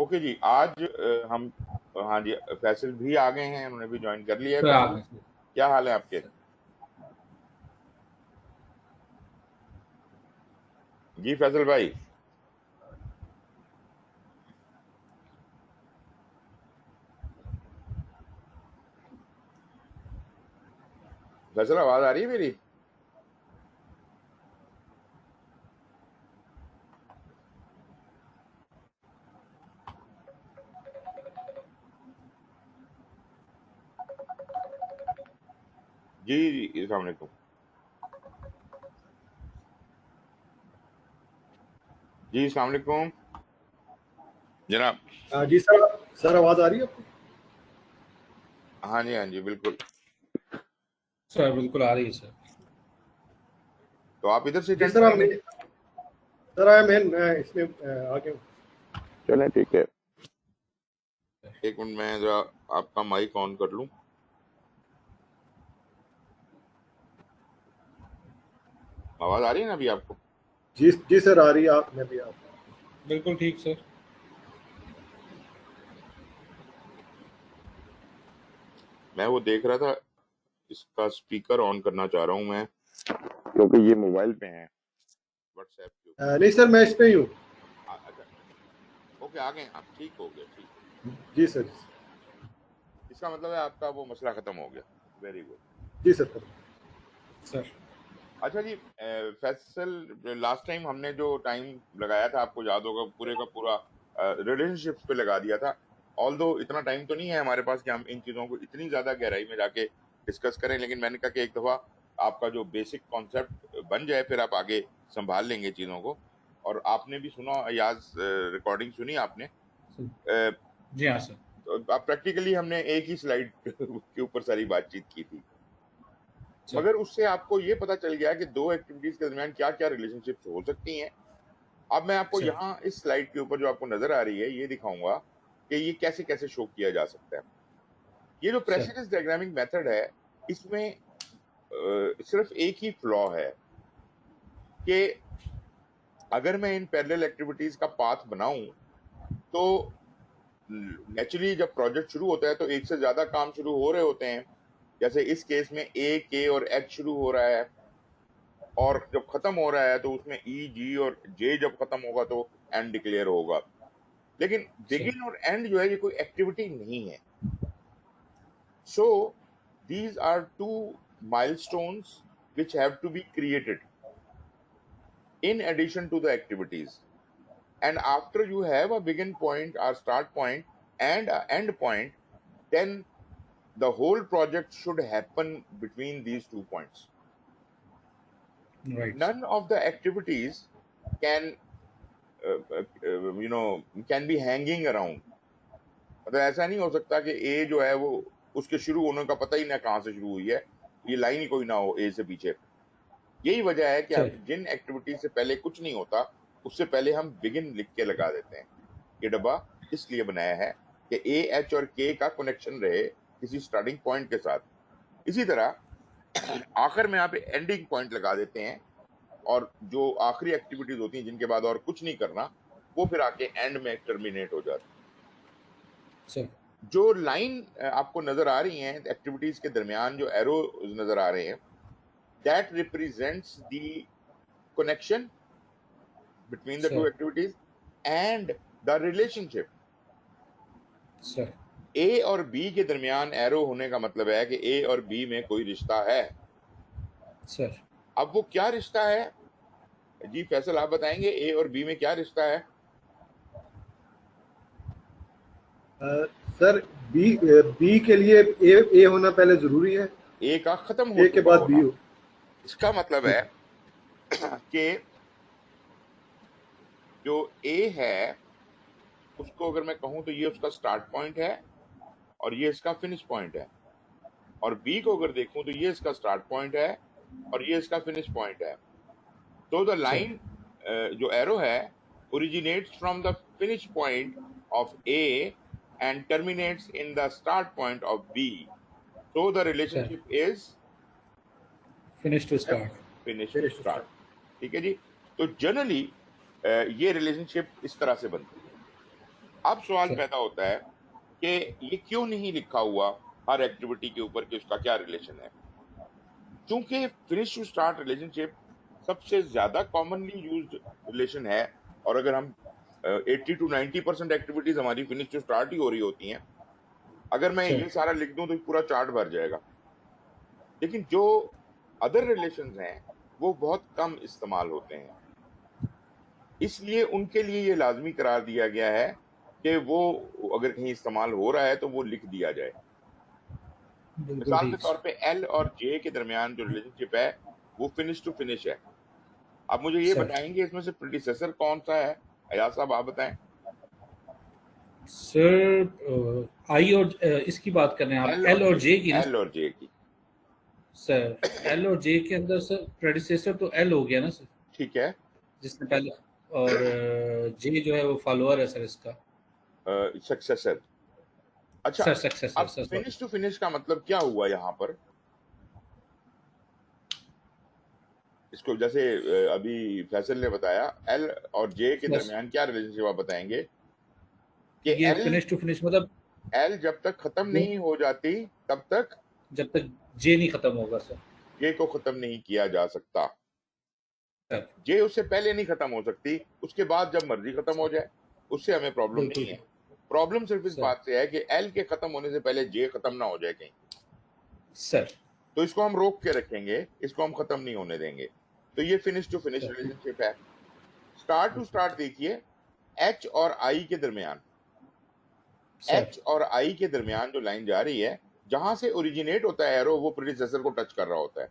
Okay जी, आज हम हाँ जी, फैसल भी आ गए हैं, उन्होंने भी ज्वाइन कर लिया है। सर आ फैसल, गए। क्या हाल है आपके? जी फैसल भाई, फैसल आवाज आ रही है मेरी? जी जी, अस्सलाम वालेकुम। जी अस्सलाम वालेकुम जनाब। जी सर। सर आवाज आ रही है आपको? हाँ जी हाँ जी, बिल्कुल। सर बिल्कुल आ रही है सर। तो आप इधर से जी अटेंड सर। करेंगे? सर आई मैं इसमें आ गया हूँ। चलें, ठीक है। एक मिनट, मैं जरा आपका माइक ऑन कर लूं। आवाज आ रही है ना अभी आपको? जी जी सर आ रही है। आप मैं भी आप बिल्कुल ठीक सर। मैं वो देख रहा था, इसका स्पीकर ऑन करना चाह रहा हूं मैं, क्योंकि ये मोबाइल पे है, व्हाट्सएप के ऊपर। नहीं सर, मैं इस पे ही हूँ। अच्छा, ओके, आ गए आप, ठीक हो गया, ठीक हो गया। जी सर। इसका मतलब है आपका वो मसला खत्म हो गया। Very good. जी सर। सर अच्छा जी, फैसल, लास्ट टाइम हमने जो टाइम लगाया था, आपको याद होगा, पूरे का पूरा रिलेशनशिप्स पे लगा दिया था। ऑल्दो इतना टाइम तो नहीं है हमारे पास कि हम इन चीज़ों को इतनी ज़्यादा गहराई में जाके डिस्कस करें, लेकिन मैंने कहा कि एक दफ़ा आपका जो बेसिक कॉन्सेप्ट बन जाए, फिर आप आगे संभाल लेंगे चीज़ों को। और आपने भी सुना, याज रिकॉर्डिंग सुनी आपने? अ, जी हाँ सर। तो आप प्रैक्टिकली हमने एक ही स्लाइड के ऊपर सारी बातचीत की थी, सर मगर उससे आपको ये पता चल गया कि दो एक्टिविटीज के दरमियान क्या क्या रिलेशनशिप्स हो सकती हैं। अब मैं आपको सर यहाँ इस स्लाइड के ऊपर जो आपको नजर आ रही है, ये दिखाऊंगा कि ये कैसे कैसे शो किया जा सकता है। ये जो सर प्रेसिडेंस डायग्रामिंग मेथड है, इसमें सिर्फ एक ही फ्लॉ है कि अगर मैं इन पैरेलल एक्टिविटीज का पाथ बनाऊं, तो नेचुरली जब प्रोजेक्ट शुरू होता है तो एक से ज्यादा काम शुरू हो रहे होते हैं। जैसे इस केस में ए, के और एच शुरू हो रहा है, और जब खत्म हो रहा है तो उसमें ई, जी और जे जब खत्म होगा तो एंड डिक्लेयर होगा। लेकिन सर बिगिन और एंड जो है, ये कोई एक्टिविटी नहीं है। So these are two milestones which have to be created in addition to the activities, and after you have a begin point or start point and a end point, then the whole project should happen between these 2 points. Right None of the activities can can be hanging around. मतलब ऐसा नहीं हो सकता कि ए जो है वो, उसके शुरू होने का पता ही ना कहाँ से शुरू हुई है, ये लाइन ही कोई ना हो ए से पीछे। यही वजह है कि सर। जिन एक्टिविटी से पहले कुछ नहीं होता, उससे पहले हम बिगिन लिख के लगा देते हैं। ये डब्बा इसलिए बनाया है कि ए, एच और के का कनेक्शन रहे किसी स्टार्टिंग पॉइंट के साथ। इसी तरह आखिर में आप एंडिंग पॉइंट लगा देते हैं, और जो आखिरी एक्टिविटीज होती हैं जिनके बाद और कुछ नहीं करना, वो फिर आके एंड में टर्मिनेट हो जाती है। सर जो लाइन आपको नजर आ रही हैं एक्टिविटीज के दरमियान, जो एरो नजर आ रहे हैं, that represents the connection between the two sir activities and the relationship. Sir A और बी के दरमियान एरो होने का मतलब है कि ए और बी में कोई रिश्ता है। सर अब वो क्या रिश्ता है जी फैसल, आप बताएंगे ए और बी में क्या रिश्ता है? सर बी के लिए ए होना पहले जरूरी है। ए का खत्म हो ए के चुका बाद बी होना। हो। इसका मतलब जी है सर। कि जो ए है, उसको अगर मैं कहूं तो ये उसका स्टार्ट पॉइंट है, और ये इसका फिनिश पॉइंट है। और बी को अगर देखूं तो ये इसका स्टार्ट पॉइंट है, और ये इसका फिनिश पॉइंट है। तो द सर लाइन, जो एरो है, originates from the finish point of A and terminates in the start point of B. So the sir relationship is finish to start. finish to finish to start. Start. ठीक है जी। तो generally ये relationship इस तरह से बनती है। अब सवाल सर पैदा होता है कि ये क्यों नहीं लिखा हुआ हर एक्टिविटी के ऊपर कि उसका क्या रिलेशन है। चूंकि फिनिश टू स्टार्ट रिलेशनशिप सबसे ज्यादा कॉमनली यूज्ड रिलेशन है, और अगर हम 80 to 90% एक्टिविटीज हमारी फिनिश टू स्टार्ट ही हो रही होती हैं, अगर मैं सर ये सारा लिख दूं तो पूरा चार्ट भर जाएगा। लेकिन जो अदर रिलेशंस हैं वो बहुत कम इस्तेमाल होते हैं, इसलिए उनके लिए ये लाजमी करार दिया गया है कि वो अगर कहीं इस्तेमाल हो रहा है तो वो लिख दिया जाए। बिल्कुल मिसाल के ठीक तौर सर। पे एल और जे के दरमियान जो रिलेशनशिप है वो फिनिश टू फिनिश है। आप मुझे ये सर बताएंगे इसमें से प्रीडिसेसर कौन सा है? अयाज साहब आप बताएं। सर आई और इसकी बात कर रहे हैं आप एल एल और और जे, जे की ना एल और जे की। सर? एल और जे के अंदर सर प्रेडिसेसर तो एल हो गया ना सर, ठीक है। जिसने पहले, और जे जो है वो फॉलोअर है सर इसका। सक्सेसर। अच्छा, सर सक्सेसर अब sir, sorry. Finish to finish का मतलब क्या हुआ यहाँ पर? इसको जैसे अभी फैसल ने बताया, एल और जे के सर दरमियान क्या रिलेशनशिप आप बताएंगे कि ये एल, फिनिश टू फिनिश मतलब एल जब तक खत्म वो नहीं हो जाती तब तक जब तक जे नहीं खत्म होगा सर। जे को खत्म नहीं किया जा सकता। सर जे उससे पहले नहीं खत्म हो सकती, उसके बाद जब मर्जी खत्म हो जाए, उससे हमें प्रॉब्लम बिल्कुल नहीं है। ठीक प्रॉब्लम सिर्फ इस सर। बात से है कि एल के खत्म होने से पहले जे खत्म ना हो जाए कहीं। सर तो इसको हम रोक के रखेंगे, इसको हम खत्म नहीं होने देंगे। तो ये finish to finish sir relationship है। स्टार्ट टू स्टार्ट देखिए, एच और आई के दरमियान, सर एच और आई के दरमियान जो लाइन जा रही है, जहां से ओरिजिनेट होता है एरो वो प्रीडिसेसर को टच कर रहा होता है,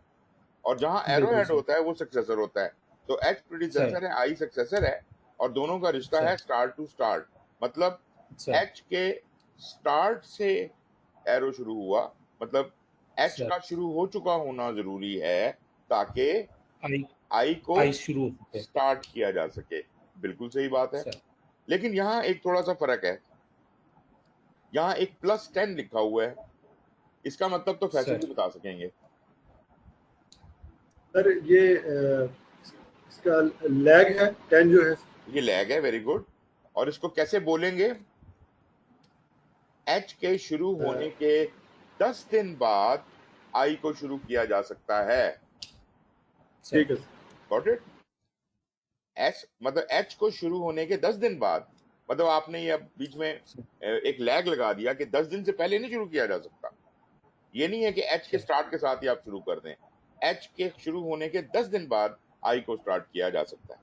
और जहां एरो बिल्कुल हेड सर। होता है वो सक्सेसर होता है। तो एच सर प्रीडिसेसर है, आई सक्सेसर है, और दोनों का रिश्ता सर है स्टार्ट टू स्टार्ट। मतलब सर एच के स्टार्ट से एरो शुरू हुआ, मतलब एच सर का शुरू हो चुका होना जरूरी है ताकि आई आई को आई शुरू हो चुके। स्टार्ट किया जा सके। बिल्कुल सही बात है। सर लेकिन यहाँ एक थोड़ा सा फर्क है, यहाँ एक +10 लिखा हुआ है, इसका मतलब तो फैसल सर भी बता सकेंगे। सर ये इसका लैग है 10 जो है। ये लैग है, वेरी गुड। और इसको कैसे बोलेंगे? एच के शुरू होने के 10 दिन बाद आई को शुरू किया जा सकता है। सर ठीक है गॉट इट? एच मतलब एच को शुरू होने के 10 दिन बाद, मतलब आपने ये अब बीच में सर एक लैग लगा दिया कि 10 दिन से पहले नहीं शुरू किया जा सकता। ये नहीं है कि एच के सर स्टार्ट के साथ ही आप शुरू कर दें। एच के शुरू होने के 10 दिन बाद आई को स्टार्ट किया जा सकता है।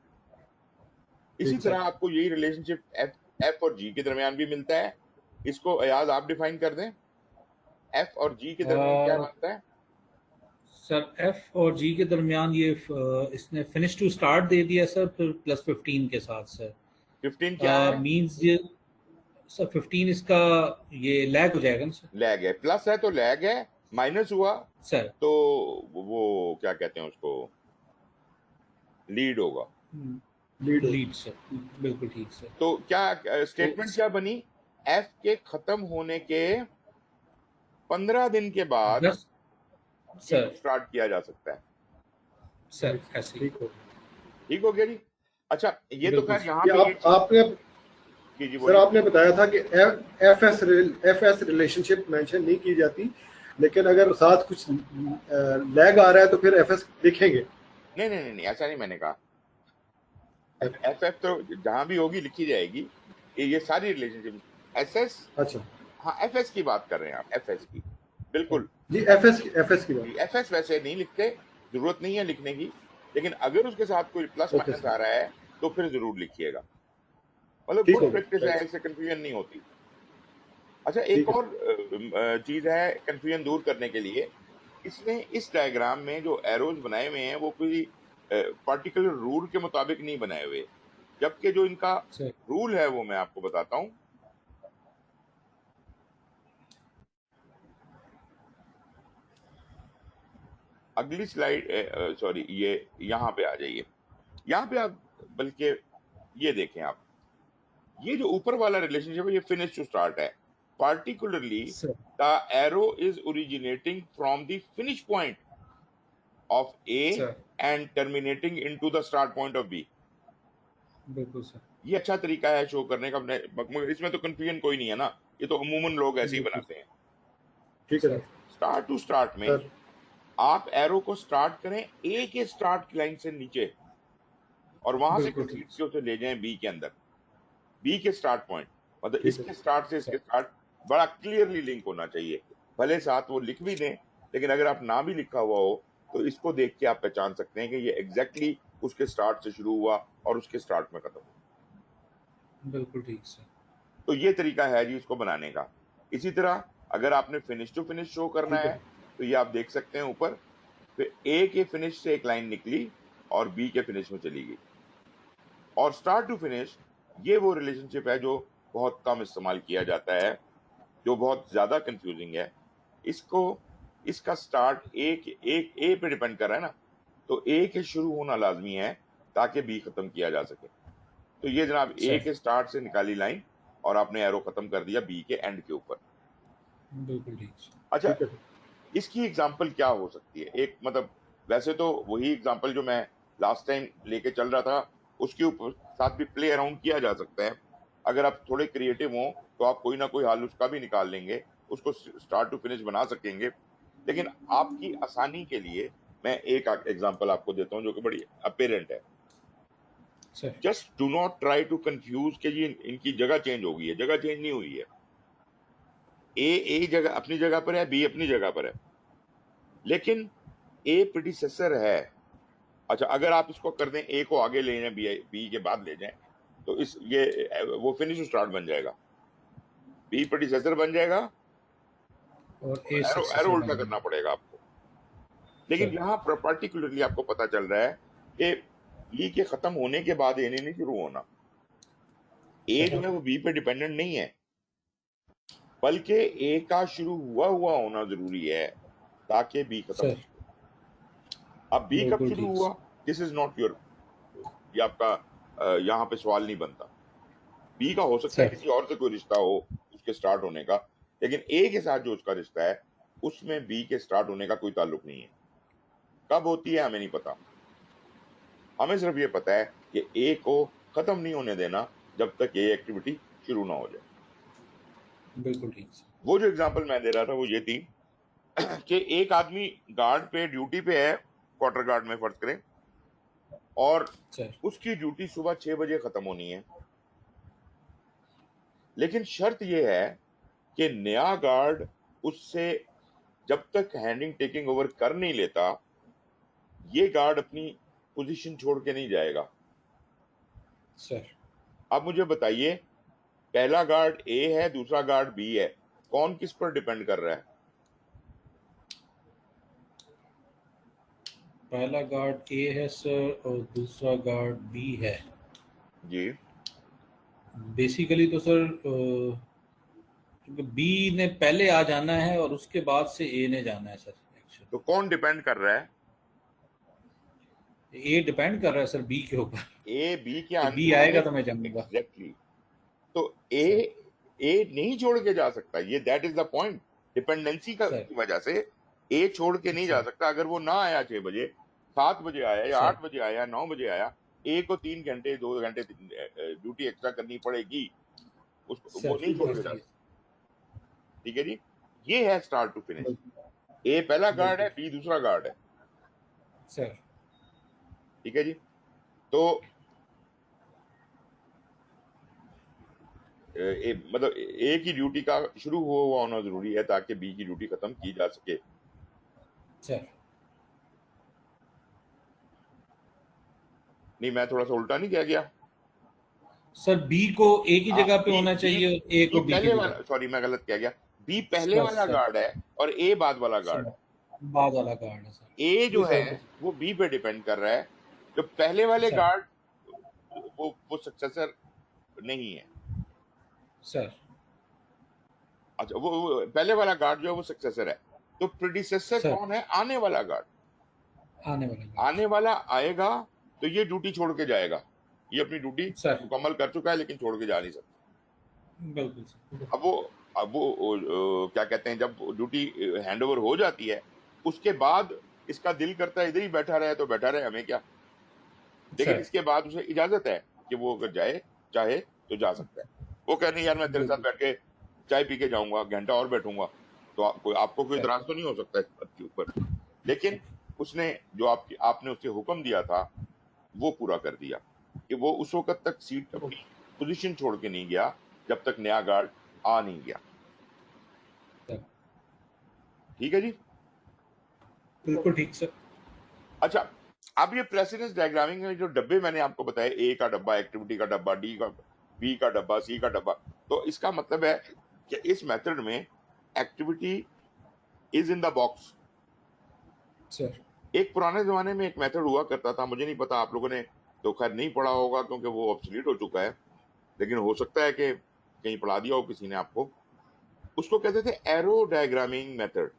इसी ठीक तरह सर आपको यही रिलेशनशिप एफ, एफ और जी के दरमियान भी मिलता है। इसको अयाज आप डिफाइन कर दें, एफ और जी के दरमियान क्या बनता है? सर एफ और जी के दरमियान ये इसने फिनिश टू स्टार्ट दे दिया सर, फिर +15 के साथ सर। 15 क्या है? मींस ये सर 15 इसका ये लैग हो जाएगा ना सर? लैग है। प्लस है तो लैग है, माइनस हुआ सर तो वो क्या कहते हैं उसको, लीड होगा। लीड हो। लीड सर, बिल्कुल ठीक सर। तो क्या तो स्टेटमेंट क्या बनी? एफ के खत्म होने के 15 दिन के बाद 10 जी को सर। स्टार्ट किया जा सकता है। सर ऐसे ही ठीक हो। ठीक हो गया जी? अच्छा, ये तो बिल्कुल खैर सर। यहाँ ये पे ये चीज, आपने जी जी सर बोलिए। आपने बताया था कि एफ एस रिलेशनशिप मेंशन नहीं की जाती, लेकिन अगर साथ कुछ लैग आ रहा है तो फिर एफ एस लिखेंगे। नहीं नहीं नहीं नहीं, ऐसा नहीं मैंने कहा। एफ एफ तो जहां भी होगी लिखी जाएगी। ये सारी रिलेशनशिप एस एस, अच्छा हाँ एफ एस की बात कर रहे हैं आप, एफ एस की। बिल्कुल जी, एफ एस की जी। बात। एफ एस वैसे नहीं लिखते, जरूरत नहीं है लिखने की, लेकिन अगर उसके साथ कोई प्लस ओके माइनस आ सर, रहा है तो फिर जरूर लिखिएगा। मतलब ठीक गुड हो प्रैक्टिस गया, है, राइट। इससे कंफ्यूजन नहीं होती। अच्छा, एक ठीक है और चीज है कंफ्यूजन दूर करने के लिए, इसमें इस डायग्राम में जो एरोज बनाए हुए हैं वो कोई पर्टिकुलर रूल के मुताबिक नहीं बनाए हुए, जबकि जो इनका सर रूल है वो मैं आपको बताता हूँ। अगली स्लाइड, सॉरी, ये यहाँ पे आ जाइए। यहाँ पे आप बल्कि ये देखें आप, ये जो ऊपर वाला रिलेशनशिप है ये फिनिश टू स्टार्ट है। Particularly sir the arrow is originating from the finish point of A sir and terminating into the start point of B. बिल्कुल सर। ये अच्छा तरीका है शो करने का, मगर इसमें तो कंफ्यूजन कोई नहीं है ना, ये तो अमूमन लोग ऐसे ही बिल्कुल बनाते हैं। ठीक है सर स्टार्ट टू स्टार्ट में सर। आप एरो को स्टार्ट करें ए के स्टार्ट लाइन से नीचे, और वहां से बिल्कुल ठीक घसीट के उसे ले जाएं बी के अंदर, बी के स्टार्ट पॉइंट, मतलब ठीक है इसके स्टार्ट से इसके सर। स्टार्ट बड़ा क्लियरली लिंक होना चाहिए। भले साथ वो लिख भी दें, लेकिन अगर आप ना भी लिखा हुआ हो तो इसको देख के आप पहचान सकते हैं कि ये एग्जैक्टली उसके स्टार्ट से शुरू हुआ और उसके स्टार्ट में खत्म हुआ। बिल्कुल ठीक सर। तो ये तरीका है जी इसको बनाने का। इसी तरह अगर आपने फिनिश टू फिनिश शो करना ठीक है है तो ये आप देख सकते हैं ऊपर, फिर ए के फिनिश से एक लाइन निकली और बी के फिनिश में चली गई। और स्टार्ट टू फिनिश ये वो रिलेशनशिप है जो बहुत कम इस्तेमाल किया जाता है, जो बहुत ज्यादा कंफ्यूजिंग है। इसको इसका स्टार्ट एक एक ए पे डिपेंड कर रहा है ना, तो ए के शुरू होना लाजमी है ताकि बी खत्म किया जा सके। तो ये जनाब ए सर के स्टार्ट से निकाली लाइन और आपने एरो खत्म कर दिया बी के एंड के ऊपर। बिल्कुल ठीक सर। अच्छा, ठीक है इसकी एग्जांपल क्या हो सकती है? एक मतलब वैसे तो वही एग्जांपल जो मैं लास्ट टाइम लेके चल रहा था उसके ऊपर साथ भी प्ले अराउंड किया जा सकता है। अगर आप थोड़े क्रिएटिव हो तो आप कोई ना कोई हल उसका भी निकाल लेंगे, उसको स्टार्ट टू फिनिश बना सकेंगे। लेकिन आपकी आसानी के लिए मैं एक एग्जांपल आपको देता हूं जो कि बड़ी अपेरेंट है। Sir just do not try to confuse कि ये इनकी जगह चेंज हो गई है, जगह चेंज नहीं हुई है। ए जगह अपनी जगह पर है, बी अपनी जगह पर है, लेकिन ए प्रीडिसेसर है। अच्छा, अगर आप इसको कर दें ए को आगे ले जाएं, बी के बाद ले जाएं, तो इस ये वो फिनिश स्टार्ट बन जाएगा, बी प्रीडिसेसर बन जाएगा, और ए एरो एरो सक्सेसर उल्टा बन करना जाएगा। पड़ेगा आपको। लेकिन सर यहाँ पर्टिकुलरली आपको पता चल रहा है कि बी के खत्म होने के बाद ए नहीं शुरू होना, ए जो सर है वो बी पे डिपेंडेंट नहीं है, बल्कि ए का शुरू हुआ हुआ होना जरूरी है ताकि बी खत्म हो सर सके। अब बी कब बिल्कुल शुरू ठीक हुआ, sir. This is not your, ये आपका यहाँ पे सवाल नहीं बनता। बी का हो सकता है सर किसी और से कोई रिश्ता हो उसके स्टार्ट होने का, लेकिन ए के साथ जो उसका रिश्ता है उसमें बी के स्टार्ट होने का कोई ताल्लुक नहीं है। कब होती है हमें नहीं पता, हमें सिर्फ ये पता है कि ए को खत्म नहीं होने देना जब तक ये एक्टिविटी शुरू ना हो जाए। बिल्कुल ठीक सर। वो जो एग्जांपल मैं दे रहा था वो ये थी कि एक आदमी गार्ड पे ड्यूटी पे है, क्वार्टर गार्ड में फर्ज करें, और सर उसकी ड्यूटी सुबह 6 बजे खत्म होनी है। लेकिन शर्त यह है कि नया गार्ड उससे जब तक हैंडिंग टेकिंग ओवर कर नहीं लेता, ये गार्ड अपनी पोजीशन छोड़ के नहीं जाएगा। सर अब मुझे बताइए, पहला गार्ड ए है, दूसरा गार्ड बी है, कौन किस पर डिपेंड कर रहा है? पहला गार्ड ए है सर और दूसरा गार्ड बी है। जी, बेसिकली तो सर क्योंकि बी ने पहले आ जाना है और उसके बाद से ए ने जाना है सर। एक्चुअली तो कौन डिपेंड कर रहा है? ए डिपेंड कर रहा है सर बी के ऊपर ए बी के कि आने बी आने आएगा तो मैं जाऊंगा। एग्जैक्टली। तो ए सर ए नहीं छोड़ के जा सकता, ये that is the point. Dependency का सर की वजह से ए छोड़ के नहीं जा सर सकता। अगर वो ना आया 6 बजे, 7 बजे आया या सर 8 बजे आया, 9 बजे आया, ए को 3 घंटे 2 घंटे ड्यूटी एक्स्ट्रा करनी पड़ेगी, उसको वो सर नहीं छोड़ के जा बिल्कुल सकता। ठीक है जी, ये है स्टार्ट टू फिनिश। ए पहला गार्ड है, बिल्कुल बी दूसरा गार्ड है। सर। ठीक है जी, तो मतलब ए की ड्यूटी का शुरू हुआ हुआ होना जरूरी है ताकि बी की ड्यूटी खत्म की जा सके। सर नहीं, मैं थोड़ा सा उल्टा नहीं कह गया? सर बी को ए की जगह पे बी होना बी चाहिए, ए बी को बी की पहले जगह। वाला, सॉरी मैं गलत कह गया, बी पहले सर वाला सर गार्ड है और ए बाद वाला गार्ड सर है। बाद वाला गार्ड है सर। ए जी जो है सर वो बी पे डिपेंड कर रहा है, जो पहले वाले सर गार्ड वो सक्सेसर नहीं है। सर अच्छा, वो पहले वाला गार्ड जो है वो सक्सेसर है, तो प्रीडिसेसर सर कौन है? आने वाला गार्ड। आने वाला गार्ड आने वाला आएगा तो ये ड्यूटी छोड़ के जाएगा, ये अपनी ड्यूटी सर। मुकम्मल कर चुका है लेकिन छोड़ के जा नहीं सकता। बिल्कुल सर। अब वो क्या कहते हैं, जब ड्यूटी हैंड ओवर हो जाती है उसके बाद इसका दिल करता है इधर ही बैठा रहे तो बैठा रहे, हमें क्या। लेकिन सर इसके बाद उसे इजाजत है कि वो अगर जाए चाहे तो जा सकता है। वो कह नहीं यार मैं तेरे साथ बैठ के चाय पी के जाऊंगा, घंटा और बैठूंगा, तो आपको कोई इतराज तो नहीं हो सकता इस बात के ऊपर। लेकिन उसने जो आपने उसे हुक्म दिया था वो पूरा कर दिया कि वो उस वक्त तक सीट अपनी पोजीशन छोड़ के नहीं गया जब तक नया गार्ड आ नहीं गया। ठीक है जी। बिल्कुल ठीक सर। अच्छा, अब ये प्रेसिडेंस डायग्रामिंग में जो डब्बे मैंने आपको बताए, ए का डब्बा, एक्टिविटी का डब्बा, डी का, बी का डब्बा, सी का डब्बा, तो इसका मतलब है कि इस मेथड में activity is in the box. Sir एक पुराने जमाने में एक मेथड हुआ करता था, मुझे नहीं पता, आप लोगों ने तो खैर नहीं पढ़ा होगा क्योंकि वो ऑब्सोलीट हो चुका है, लेकिन हो सकता है कि कहीं पढ़ा दिया हो किसी ने आपको। उसको कहते थे एरो डायग्रामिंग मेथड।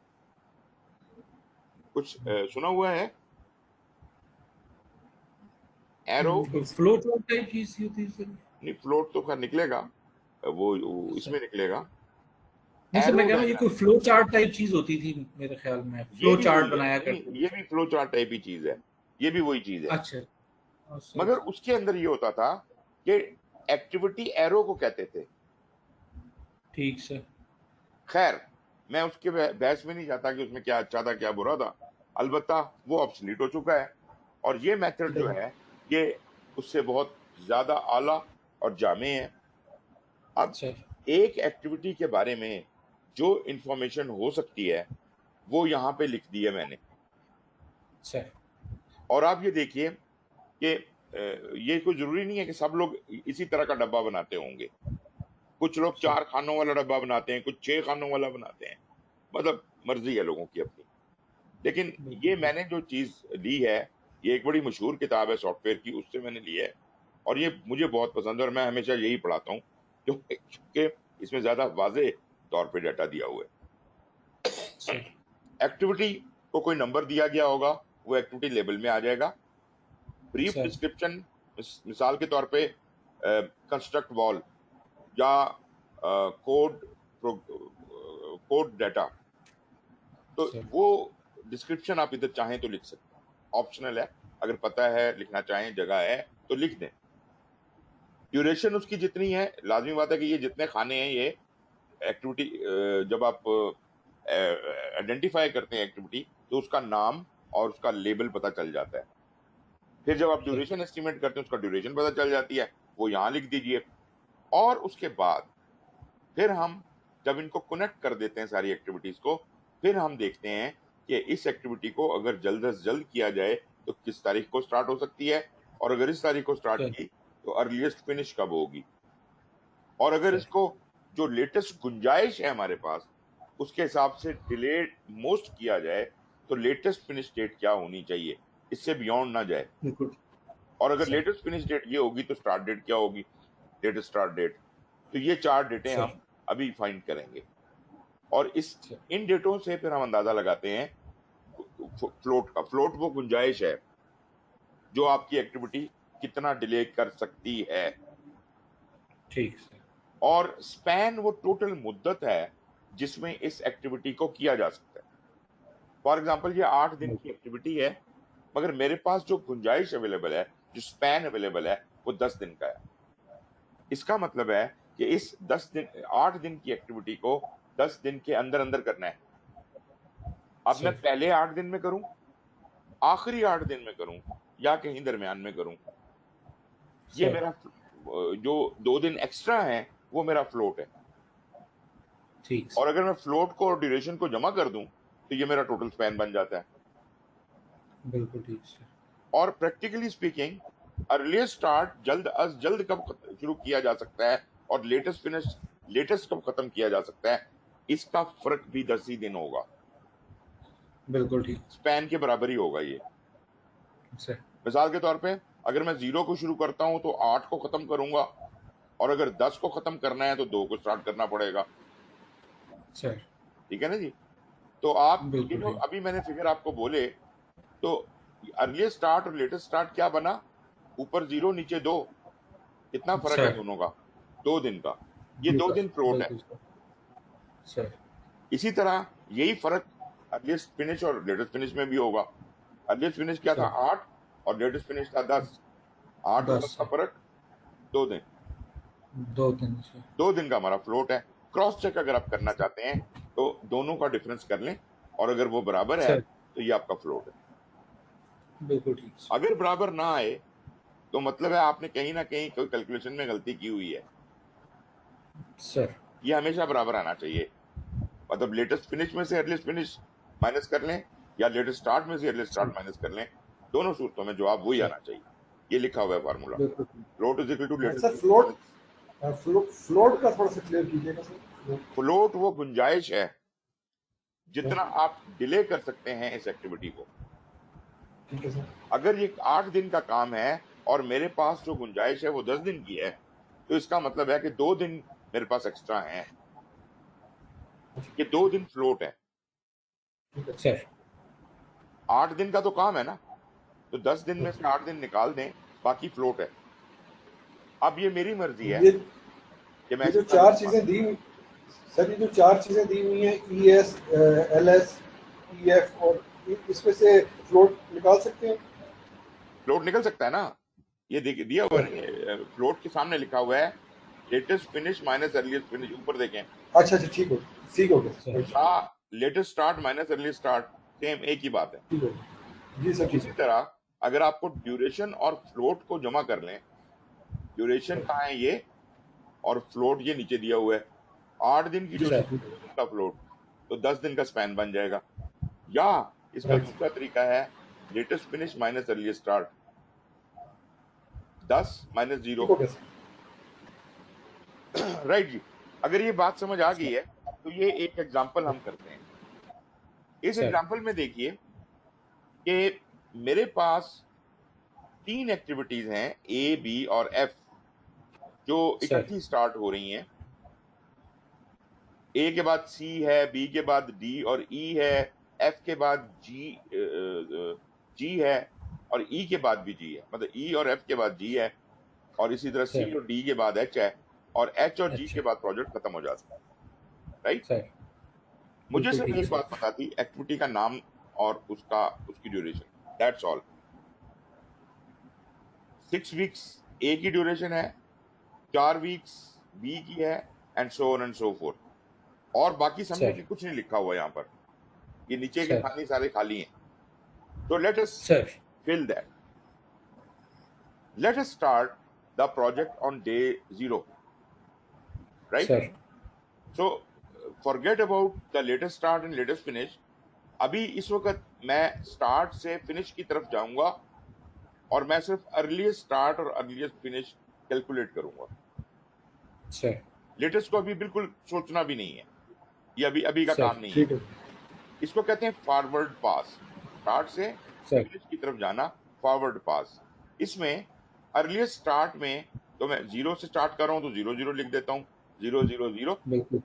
कुछ सुना हुआ है एरो? फ्लो चार्ट टाइप चीज होती है सर? नहीं, फ्लोट तो खैर निकलेगा, वो सर इसमें निकलेगा। नहीं सर, मैं एरो कह रहा हूँ ये डायग्राम, कोई फ्लो चार्ट टाइप चीज होती थी मेरे ख्याल में, ये फ्लो भी चार्ट वही है, बनाया नहीं करते थे ये सर। भी फ्लो चार्ट टाइप ही चीज है, ये भी वही चीज है। अच्छा। सर मगर उसके अंदर ये होता था कि एक्टिविटी एरो को कहते थे। ठीक सर। खैर, मैं उसके बहस में नहीं जाता कि उसमें क्या अच्छा था क्या बुरा था, अलबत्ता वो ऑब्सोलीट हो चुका है। और ये मेथड जो है ये उससे बहुत ज्यादा आला और जामे है। अब सर एक एक्टिविटी के बारे में जो इंफॉर्मेशन हो सकती है वो यहाँ पे लिख दी है मैंने। सर और आप ये देखिए कि ये कोई जरूरी नहीं है कि सब लोग इसी तरह का डब्बा बनाते होंगे। कुछ लोग 4 खानों वाला डब्बा बनाते हैं, कुछ 6 खानों वाला बनाते हैं, मतलब मर्जी है लोगों की अपनी। लेकिन ये बिल्कुल। मैंने जो चीज ली है, ये एक बड़ी मशहूर किताब है सॉफ्टवेयर की, उससे मैंने ली है और ये मुझे बहुत पसंद है और मैं हमेशा यही पढ़ाता हूँ क्योंकि इसमें ज्यादा वाजे तौर पे डाटा दिया हुआ है। सर एक्टिविटी को कोई नंबर दिया गया होगा, वो एक्टिविटी लेबल में आ जाएगा। ब्रीफ सर डिस्क्रिप्शन, मिसाल के तौर पे कंस्ट्रक्ट वॉल या कोड कोड डाटा, तो सर वो डिस्क्रिप्शन आप इधर चाहें तो लिख सकते हैं, ऑप्शनल है। अगर पता है लिखना चाहें, जगह है तो लिख दें। ड्यूरेशन उसकी जितनी है, लाजमी बात है कि ये जितने खाने हैं ये एक्टिविटी, जब आप आइडेंटिफाई करते हैं एक्टिविटी तो उसका नाम और उसका लेबल पता चल जाता है। फिर जब आप सर ड्यूरेशन एस्टिमेट करते हैं उसका ड्यूरेशन पता चल जाती है, वो यहाँ लिख दीजिए। और उसके बाद फिर हम जब इनको कनेक्ट कर देते हैं सारी एक्टिविटीज को, फिर हम देखते हैं कि इस एक्टिविटी को अगर जल्द से जल्द किया जाए तो किस तारीख को स्टार्ट हो सकती है, और अगर इस तारीख को स्टार्ट सर की तो अर्लीस्ट फिनिश कब होगी, और अगर सर इसको जो लेटेस्ट गुंजाइश है हमारे पास उसके हिसाब से डिले मोस्ट किया जाए तो लेटेस्ट फिनिश डेट क्या होनी चाहिए, इससे बियॉन्ड ना जाए। बिल्कुल और अगर सर। लेटेस्ट फिनिश डेट ये होगी तो स्टार्ट डेट क्या होगी, लेटेस्ट स्टार्ट डेट। तो ये 4 डेटें सर हम अभी फाइंड करेंगे और सर इन डेटों से फिर हम अंदाजा लगाते हैं फ्लोट का। फ्लोट वो गुंजाइश है जो आपकी एक्टिविटी कितना डिले कर सकती है, ठीक सर। और स्पैन वो टोटल मुद्दत है जिसमें इस एक्टिविटी को किया जा सकता है। फॉर एग्जाम्पल ये 8 दिन की एक्टिविटी है, मगर मेरे पास जो गुंजाइश अवेलेबल है, जो स्पैन अवेलेबल है, वो 10 दिन का है। इसका मतलब है कि इस 8 दिन की एक्टिविटी को 10 दिन के अंदर अंदर करना है। अब मैं सर पहले 8 दिन में करूं, आखिरी 8 दिन में करूं, या कहीं दरमियान में करूं, ये सर मेरा जो 2 दिन एक्स्ट्रा है वो मेरा फ्लोट है। ठीक और सर। अगर मैं फ्लोट को और ड्यूरेशन को जमा कर दूं तो ये मेरा टोटल स्पैन बन जाता है। बिल्कुल ठीक सर। और प्रैक्टिकली स्पीकिंग अर्लीस्ट स्टार्ट जल्द अज जल्द कब शुरू किया जा सकता है और लेटेस्ट फिनिश लेटेस्ट कब खत्म किया जा सकता है, इसका फर्क भी 10 ही दिन होगा, बिल्कुल ठीक स्पैन के बराबर ही होगा ये। सर। मिसाल के तौर पे अगर मैं 0 को शुरू करता हूं तो 8 को खत्म करूंगा, और अगर 10 को खत्म करना है तो 2 को स्टार्ट करना पड़ेगा। सर ठीक है ना जी। तो आप ये बिल्कुल जो ठीक। अभी मैंने फिगर आपको बोले, तो अर्लीस्ट स्टार्ट और लेटेस्ट स्टार्ट क्या बना, ऊपर 0 नीचे 2, कितना फर्क है सर दोनों का, 2 दिन का। ये 2 बिल्कुल दिन फ्लोट है। बिल्कुल सर। सर इसी तरह यही फर्क अर्लीस्ट फिनिश और लेटेस्ट फिनिश में भी होगा। अर्लीस्ट फिनिश क्या था, सर 8, और लेटेस्ट फिनिश था 10। 8 और 10 10 का सर। फर्क 2 दिन। 2 दिन से 2 दिन का हमारा फ्लोट है। क्रॉस चेक अगर आप करना चाहते हैं तो दोनों का डिफरेंस कर लें, और अगर वो बराबर है सर, तो ये आपका फ्लोट है। बिल्कुल ठीक सर। अगर बराबर ना आए तो मतलब है आपने कहीं ना कहीं कोई कैलकुलेशन में गलती की हुई है। सर, ये हमेशा बराबर आना चाहिए, मतलब लेटेस्ट फिनिश में से अर्लीस्ट फिनिश माइनस कर लें, या लेटेस्ट स्टार्ट में से अर्लीस्ट स्टार्ट सर, माइनस कर लें, दोनों सूत्रों में जवाब वही सर, आना चाहिए। ये लिखा हुआ है फार्मूला, बिल्कुल float is equal to sir latest float minus. Float का थोड़ा सा क्लियर कीजिएगा सर। फ्लोट वो गुंजाइश है जितना ठीक आप डिले कर सकते हैं इस एक्टिविटी को। है सर। अगर ये 8 दिन का काम है और मेरे पास जो गुंजाइश है वो 10 दिन की है, तो इसका मतलब है कि 2 दिन मेरे पास एक्स्ट्रा हैं, कि 2 दिन फ्लोट है। ठीक है सर। 8 दिन का तो काम है ना, तो 10 दिन में से 8 दिन निकाल दें, बाकी फ्लोट है। अब ये मेरी मर्जी है ये कि मैं ये जो जितना चार भी चीजें दी हुई सर, ये जो चार चीजें दी हुई हैं, E S L S E F, और इसमें से फ्लोट निकाल सकते हैं। फ्लोट निकल सकता है ना। ये दिया हुआ है, फ्लोट के सामने लिखा हुआ है latest finish minus earliest finish, ऊपर देखें। अच्छा अच्छा, ठीक हो गया sir, sir. Latest start minus earliest start, same एक ही बात है। ठीक हो गया जी सर, ठीक इसी है। तरह अगर आपको ड्यूरेशन और फ्लोट को जमा कर लें, ड्यूरेशन कहाँ है ये, और फ्लोट ये नीचे दिया हुआ है, 8 दिन की जी सर, सर, ड्यूरेशन, ठीक 2 दिन का फ्लोट, तो 10 दिन का स्पैन बन जाएगा। या है। इसका राइट, दूसरा तरीका है latest finish minus earliest start, 10 minus 0। ठीक हो गया सर। राइट जी। अगर ये बात समझ आ गई सर, है तो ये एक एग्जांपल हम करते हैं। इस सर, एग्जांपल में देखिए कि मेरे पास 3 एक्टिविटीज हैं, ए बी और एफ, जो सर, इकट्ठी स्टार्ट हो रही हैं। ए के बाद सी है, बी के बाद डी और ई है, एफ के बाद जी है, और ई के बाद भी जी है, मतलब ई और एफ के बाद जी है, और इसी तरह सी सर, और डी के बाद एच है, और एच और जी अच्छा, के बाद प्रोजेक्ट खत्म हो जाता है। राइट। सर, मुझे बिल्कुल सिर्फ ठीक एक सर। बात पता थी, एक्टिविटी का नाम और उसकी ड्यूरेशन, दैट्स ऑल। 6 वीक्स ए की ड्यूरेशन है, 4 वीक्स बी की है, and so on and so fourth. और बाकी समझे सर, कि कुछ नहीं लिखा हुआ यहाँ पर, ये नीचे के सर, खाने सारे खाली हैं। तो let us sir, fill that. Let us start the project on day 0, right? Sir, So forget about the latest start and latest finish. अभी इस वक्त मैं स्टार्ट से फिनिश की तरफ जाऊंगा, और मैं सिर्फ अर्लीस्ट स्टार्ट और अर्लीस्ट फिनिश कैलकुलेट करूंगा। सर, लेटेस्ट को अभी बिल्कुल सोचना भी नहीं है, ये अभी अभी का सर, काम नहीं है। ठीक है इसको कहते हैं फॉरवर्ड पास, स्टार्ट से सर, फिनिश की तरफ जाना, फॉरवर्ड पास। इसमें अर्लीस्ट स्टार्ट में तो मैं 0 से स्टार्ट कर रहा हूं तो 0 0 लिख देता हूं, 0 0 0, बिल्कुल, और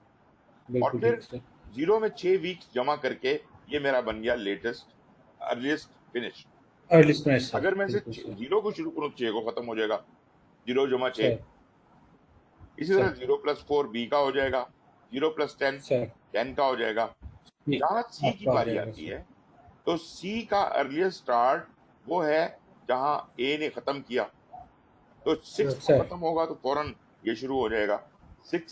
बिल्कुल फिर ठीक सर। 0 में 6 वीक्स जमा करके ये मेरा बन गया latest earliest finish. Early smash sir, अगर मैं से बिल्कुल सर। 0 को शुरू करूं, 6 को खत्म हो जाएगा, 0 जमा 6। सर, इसी तरह सर, 0 + 4 बी का हो जाएगा, 0 + 10 सर, 10 का हो जाएगा। ये जहां सी की आपका आ बारी जाएगा आती सर। है, तो सी का अर्लीस्ट स्टार्ट वो है जहां ए ने खत्म किया, तो 6 को सर, खत्म होगा तो फौरन ये शुरू हो जाएगा। 6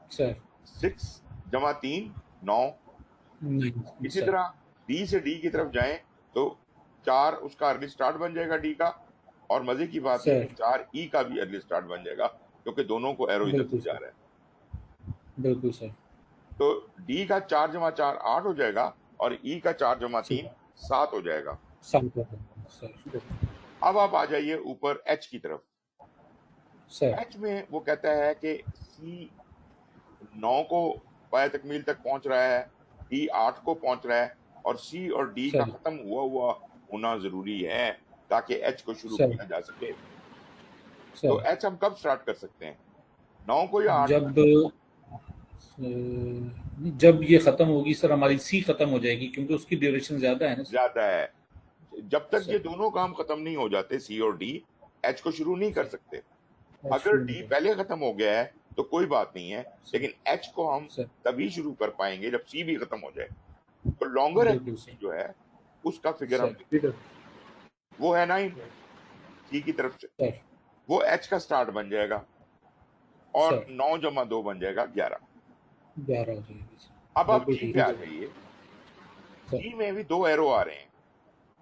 सर, 6 जमा 3 9। नहीं इसी सर, तरह डी से डी की तरफ जाएं तो 4 उसका अर्ली स्टार्ट बन जाएगा डी का, और मजे की बात यह कि सर, 4 ई का भी अर्ली स्टार्ट बन जाएगा, क्योंकि दोनों को एरो इधर से बिल्कुल जा सर, रहा है। बिल्कुल सर, तो डी का 4 जमा 4 8 हो जाएगा, और ई का 4 जमा ठीक, 3 7 हो जाएगा। शांत हो सर। ठीक है अब आप आ जाइए ऊपर एच की तरफ। सर, एच में वो कहता है कि सी 9 को पाया तकमील तक पहुंच रहा है, डी 8 को पहुंच रहा है, और सी और डी का सर, खत्म हुआ हुआ होना जरूरी है ताकि एच को शुरू सर, किया जा सके। तो सर, एच हम कब स्टार्ट कर सकते हैं, 9 को या 8 को? जब जब ये खत्म होगी सर, हमारी सी खत्म हो जाएगी क्योंकि उसकी ड्यूरेशन ज्यादा है ना सर। ज्यादा है। जब तक ये सर, दोनों काम खत्म नहीं हो जाते, सी और डी, एच को शुरू नहीं कर सर, सकते। अगर शुरू नहीं डी कर पहले खत्म हो गया है तो कोई बात नहीं है, सर। लेकिन एच को हम सर, तभी शुरू कर पाएंगे जब सी भी खत्म हो जाए। तो लॉन्गर बिल्कुल एक्टिविटी सर। जो है उसका फिगर हम सर, ठीक है वो है 9 सी की तरफ से, सर, वो एच का स्टार्ट बन जाएगा। और सर 9 जमा 2 बन जाएगा 11। 11 हो जाएगी सर। अब आप बिल्कुल जी ठीक पे है आ सर। जाइए। सर जी में भी 2 एरो आ रहे हैं,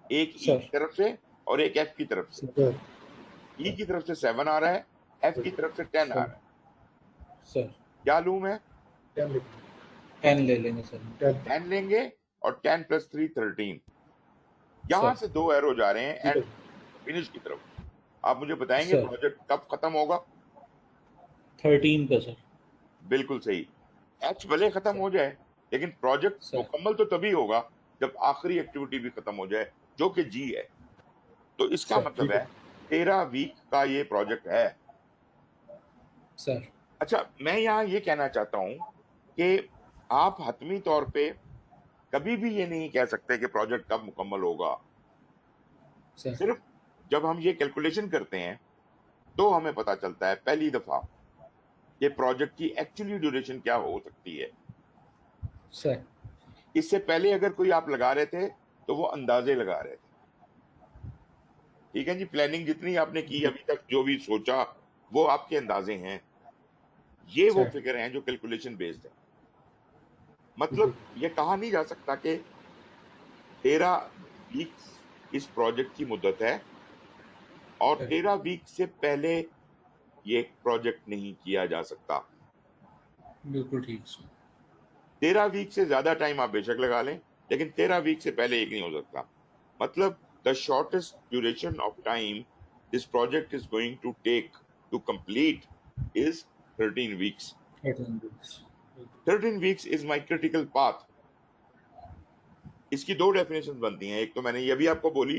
एक ई सर की तरफ से और एक एफ की तरफ से। सर सर ई की तरफ से 7 आ रहा है, एफ की तरफ से 10 आ सर रहा है। सर क्या लूं मैं? 10 लिख 10 ले लेंगे सर। 10 10 लेंगे और 10 + 3 13। यहां सर से 2 एरो जा रहे हैं ठीक एंड है फिनिश की तरफ। आप मुझे बताएंगे सर प्रोजेक्ट कब खत्म होगा? 13 पे सर। बिल्कुल सही। एच भले खत्म सर हो जाए, लेकिन प्रोजेक्ट सर मुकम्मल तो तभी होगा जब आखिरी एक्टिविटी भी खत्म हो जाए, जो कि जी है। तो इसका सर मतलब ठीक है है 13 वीक का ये प्रोजेक्ट है। सर अच्छा, मैं यहाँ ये कहना चाहता हूँ कि आप हतमी तौर पे कभी भी ये नहीं कह सकते कि प्रोजेक्ट कब मुकम्मल होगा। सर सिर्फ जब हम ये कैलकुलेशन करते हैं तो हमें पता चलता है पहली दफा ये प्रोजेक्ट की एक्चुअली ड्यूरेशन क्या हो सकती है। सर इससे पहले अगर कोई आप लगा रहे थे तो वो अंदाजे लगा रहे थे। ठीक है जी, प्लानिंग जितनी आपने की अभी तक, जो भी सोचा, वो आपके अंदाजे हैं। ये वो सर फिगर हैं जो कैलकुलेशन बेस्ड है। ठीक है मतलब ये कहा नहीं जा सकता कि 13 वीक्स इस प्रोजेक्ट की मुद्दत है और सर 13 वीक से पहले ये प्रोजेक्ट नहीं किया जा सकता। बिल्कुल ठीक सर। 13 वीक से ज्यादा टाइम आप बेशक लगा लें, लेकिन 13 वीक से पहले एक नहीं हो सकता। मतलब the shortest duration of time this project is going to take to complete is 13 weeks. 13 weeks। 13 weeks is my critical path. इसकी 2 डेफिनेशन बनती हैं। एक तो मैंने ये भी आपको बोली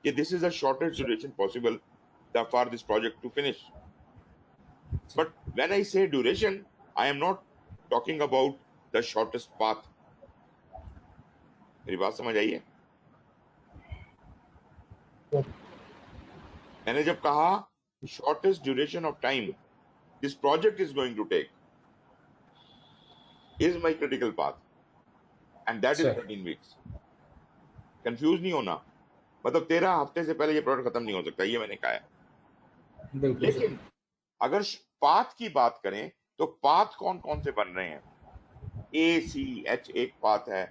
कि this is the shortest sir duration possible for this project to finish. Sir But when I say duration, I am not talking about the shortest path. मेरी बात समझ आई है? मैंने जब कहा shortest duration of time this project is going to take is my critical path and that is sir 13 weeks. Confuse नहीं होना। मतलब 13 हफ्ते से पहले ये प्रोजेक्ट खत्म नहीं हो सकता, ये मैंने कहा है। बिल्कुल सर। लेकिन अगर पाथ की बात करें तो पाथ कौन कौन से बन रहे हैं? ए सी एच एक पाथ है,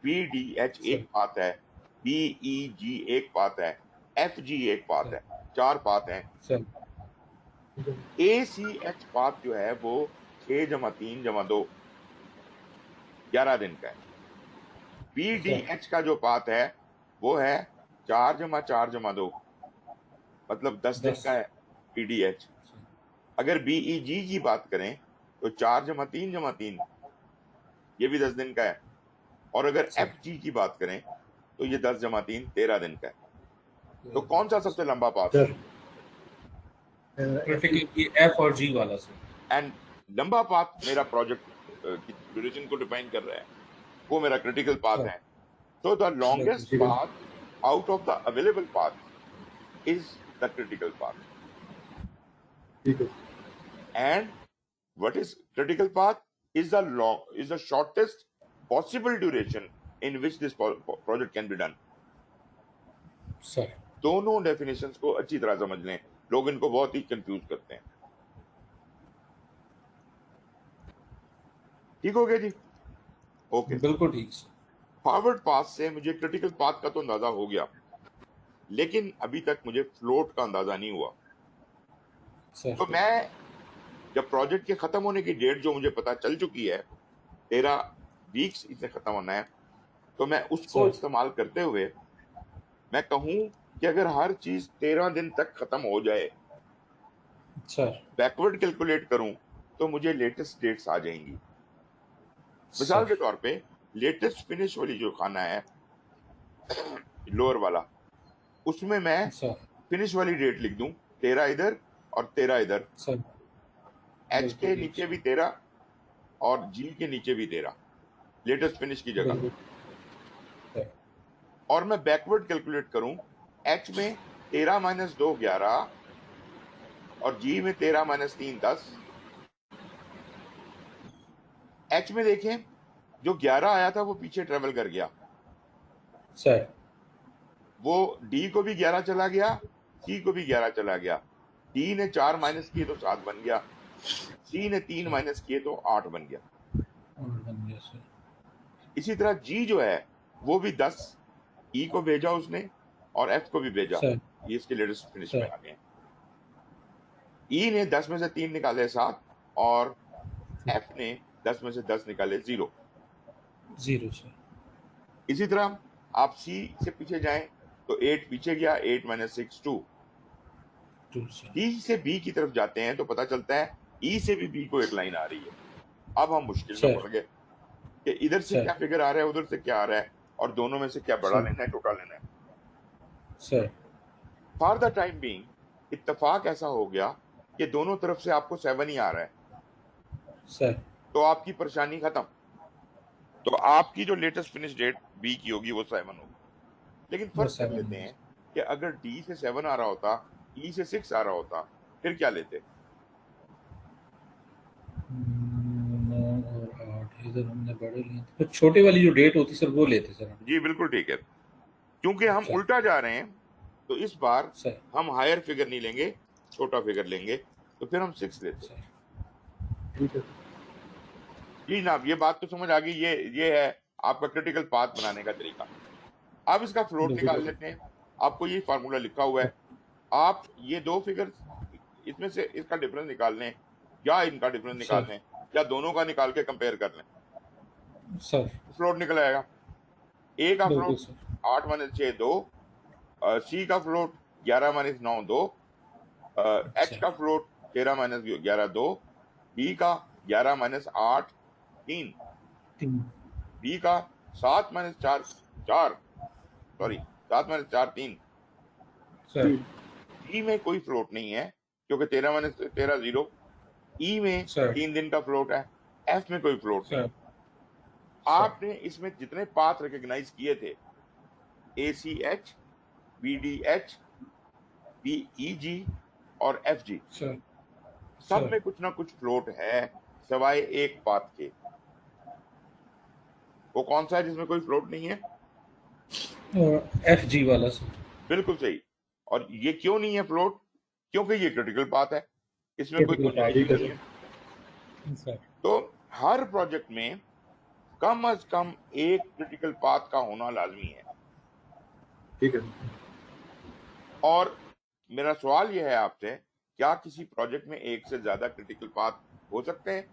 बी डी एच सर एक पाथ है, बी ई जी एक पाथ है, एफ जी एक पाथ सर है। 4 पाथ हैं। सर ठीक है ए सी एच पाथ जो है वो 6 जमा 3 जमा 2 11 दिन का है। बी डी सर एच का जो पाथ है वो है 4 जमा 4 जमा 2, मतलब 10 दिन 10। का है बी डी एच। अगर बीई जी की बात करें तो 4 जमा 3 जमा 3, ये भी 10 दिन का है। और अगर सर एफ जी की बात करें तो ये 10 जमा 3 13 दिन का है। तो कौन सा सबसे लंबा पाथ है? सर क्रिटिकल ये एफ और जी वाला सर। एंड लंबा पाथ मेरा प्रोजेक्ट की ड्यूरेशन को डिफाइन कर रहा है, वो मेरा क्रिटिकल पाथ सर है। तो द लॉन्गेस्ट ठीक है path out of the available path is the critical path. ठीक है and what is critical path? Is the shortest possible duration in which this project can be done. Sir दोनों definitions को अच्छी तरह समझ लें, लोग इनको बहुत ही कंफ्यूज करते हैं। ठीक हो गया जी? ओके। बिल्कुल ठीक सर। फॉरवर्ड पाथ से मुझे क्रिटिकल पाथ का तो अंदाजा हो गया, लेकिन अभी तक मुझे फ्लोट का अंदाजा नहीं हुआ। सर तो मैं जब प्रोजेक्ट के खत्म होने की डेट जो मुझे पता चल चुकी है, 13 वीक्स इसे खत्म होना है, तो मैं उसको सर इस्तेमाल करते हुए मैं कहूं कि अगर हर चीज 13 दिन तक खत्म हो जाए, सर बैकवर्ड कैलकुलेट करूं, तो मुझे लेटेस्ट डेट्स आ जाएंगी। मिसाल के सर तौर पे लेटेस्ट फिनिश वाली जो खाना है लोअर वाला, उसमें मैं सर फिनिश वाली डेट लिख दूं 13 इधर और 13 इधर। सर एच बिल्कुल के ठीक नीचे सर। भी 13 और जी के नीचे भी 13, लेटेस्ट फिनिश की जगह। बिल्कुल सर और मैं बैकवर्ड कैलकुलेट करूं, एच में 13 - 2 11 और जी में 13 - 3 10। एच में देखें, जो 11 आया था वो पीछे ट्रेवल कर गया, सर वो डी को भी 11 चला गया, सी को भी 11 चला गया। डी ने 4 माइनस किए तो 7 बन गया। सी ने 3 माइनस किए तो 8 बन गया। और बन गया सर। इसी तरह जी जो है वो भी 10 ई को भेजा उसने और एफ को भी भेजा, सर ये इसके लेटेस्ट फिनिश में सर आ गए। ई ने 10 में से 3 निकाले 7 और एफ ने 10 में से 10 निकाले 0। 0 सर। इसी तरह आप सी से पीछे जाएं तो 8 पीछे गया, 8 माइनस 6 2। 2 सर। डी से बी की तरफ जाते हैं तो पता चलता है ई से भी बी को एक लाइन आ रही है। अब हम मुश्किल में सर पड़ गए कि इधर से सर क्या फिगर आ रहा है, उधर से क्या आ रहा है, और दोनों में से क्या बड़ा सर लेना है, छोटा लेना है। Sir for the time being इत्तेफाक ऐसा हो गया कि दोनों तरफ से आपको 7 ही आ रहा है, सर तो आपकी परेशानी खत्म। तो आपकी जो लेटेस्ट फिनिश डेट बी की होगी वो 7 होगी। लेकिन वो फर्क कर 7 लेते हैं कि अगर डी से 7 आ रहा होता, ई से 6 आ रहा होता, फिर क्या लेते? 9 और 8 इधर हमने बड़े लिए थे, तो छोटे वाली जो डेट होती सर वो लेते सर हम। जी बिल्कुल ठीक है। क्योंकि हम सर उल्टा जा रहे हैं तो इस बार सर हम हायर फिगर नहीं लेंगे, छोटा फिगर लेंगे, तो फिर हम 6 लेते। सर ठीक है। जी जनाब, ये बात तो समझ आ गई। ये है आपका क्रिटिकल पाथ बनाने का तरीका। अब इसका फ्लोट बिल्कुल निकाल लेते हैं। आपको ये फार्मूला लिखा हुआ है, आप ये दो फिगर इसमें से इसका डिफरेंस निकाल लें, या इनका डिफरेंस निकाल सर लें, या दोनों का निकाल के कंपेयर कर लें, सर फ्लोट निकल आएगा। ए का बिल्कुल फ्लोट सर 8 माइनस 6 2, सी का फ्लोट 11 माइनस 9 2, एच अच्छा का फ्लोट 13 माइनस 11 2, बी का 11 माइनस 8 3, 3 बी का 7 minus 4 4, sorry 7 minus 4 3। Sir G D में कोई फ्लोट नहीं है क्योंकि 13 माइनस 13 0। ई में सर 3 दिन का फ्लोट है। एफ में कोई फ्लोट नहीं सर है। सर आपने इसमें जितने पाथ रिकॉग्नाइज किए थे, A C H, B D H, B E G और एफ जी, सर सब सर में कुछ ना कुछ फ्लोट है सवाए एक पाथ के। वो कौन सा है जिसमें कोई फ्लोट नहीं है? और एफ जी वाला सर। बिल्कुल सही। और ये क्यों नहीं है फ्लोट? क्योंकि ये क्रिटिकल पाथ है, इसमें कोई क्रिटिकल पाथ कॉन्जुगेशन ठीक है नहीं सर। है। सर तो हर प्रोजेक्ट में कम अज कम एक क्रिटिकल पाथ का होना लाजमी है। ठीक है। और मेरा सवाल यह है आपसे, क्या किसी प्रोजेक्ट में एक से ज्यादा क्रिटिकल पाथ हो सकते हैं?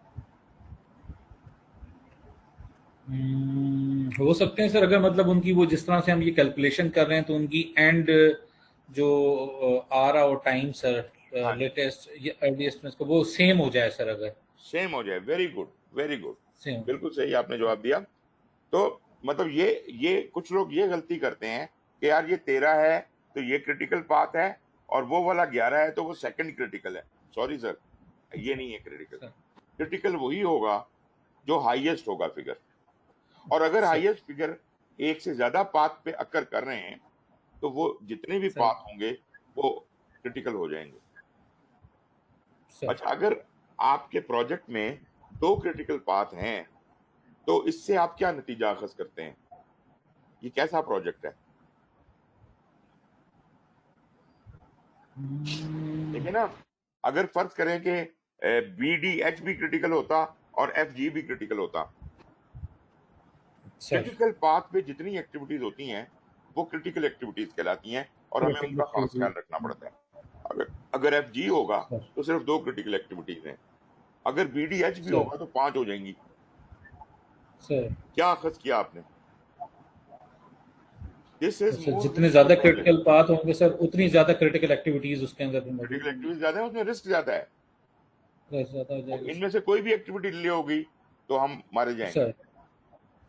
हो सकते हैं सर, अगर मतलब उनकी वो जिस तरह से हम ये कैलकुलेशन कर रहे हैं तो उनकी एंड जो आ रहा हो टाइम सर, हाँ जी, लेटेस्ट या अर्लीस्ट में इसका वो सेम हो जाए सर, अगर सेम हो जाए। Very good, very good, same. बिल्कुल सही आपने जवाब दिया। तो मतलब ये कुछ लोग ये गलती करते हैं कि यार ये 13 है तो ये क्रिटिकल पाथ है, और वो वाला 11 है तो वो सेकंड क्रिटिकल है। सॉरी सर, ये नहीं है क्रिटिकल। सर क्रिटिकल वही होगा जो हाईएस्ट होगा फिगर। और अगर सर हाईएस्ट फिगर एक से ज्यादा पाथ पे अक्कर कर रहे हैं तो वो जितने भी सर पाथ होंगे वो क्रिटिकल हो जाएंगे। सर अच्छा, अगर आपके प्रोजेक्ट में दो क्रिटिकल पाथ हैं तो इससे आप क्या नतीजा अखज करते हैं? ये कैसा प्रोजेक्ट है? देखिए ना, अगर फर्ज करें कि बी डी एच भी क्रिटिकल होता और एफ जी भी क्रिटिकल होता, सर क्रिटिकल पाथ पे जितनी एक्टिविटीज होती हैं वो क्रिटिकल एक्टिविटीज कहलाती हैं और हमें क्रिटिकल उनका खास ख्याल रखना पड़ता है। अगर अगर एफ जी होगा सर तो सिर्फ 2 क्रिटिकल एक्टिविटीज हैं, अगर बी डी एच भी सर होगा तो 5 हो जाएंगी। सर क्या अखज किया आपने? दिस इज सर मोर जितने रिस्की ज्यादा प्रोजेक्ट। क्रिटिकल पाथ होंगे सर उतनी ज्यादा क्रिटिकल एक्टिविटीज उसके अंदर भी मौजूद क्रिटिकल होंगी। एक्टिविटीज ज्यादा है, उसमें रिस्क ज्यादा है। ज्यादा हो तो जाएगा इनमें से कोई भी एक्टिविटी डिले होगी तो हम मारे जाएंगे। सर।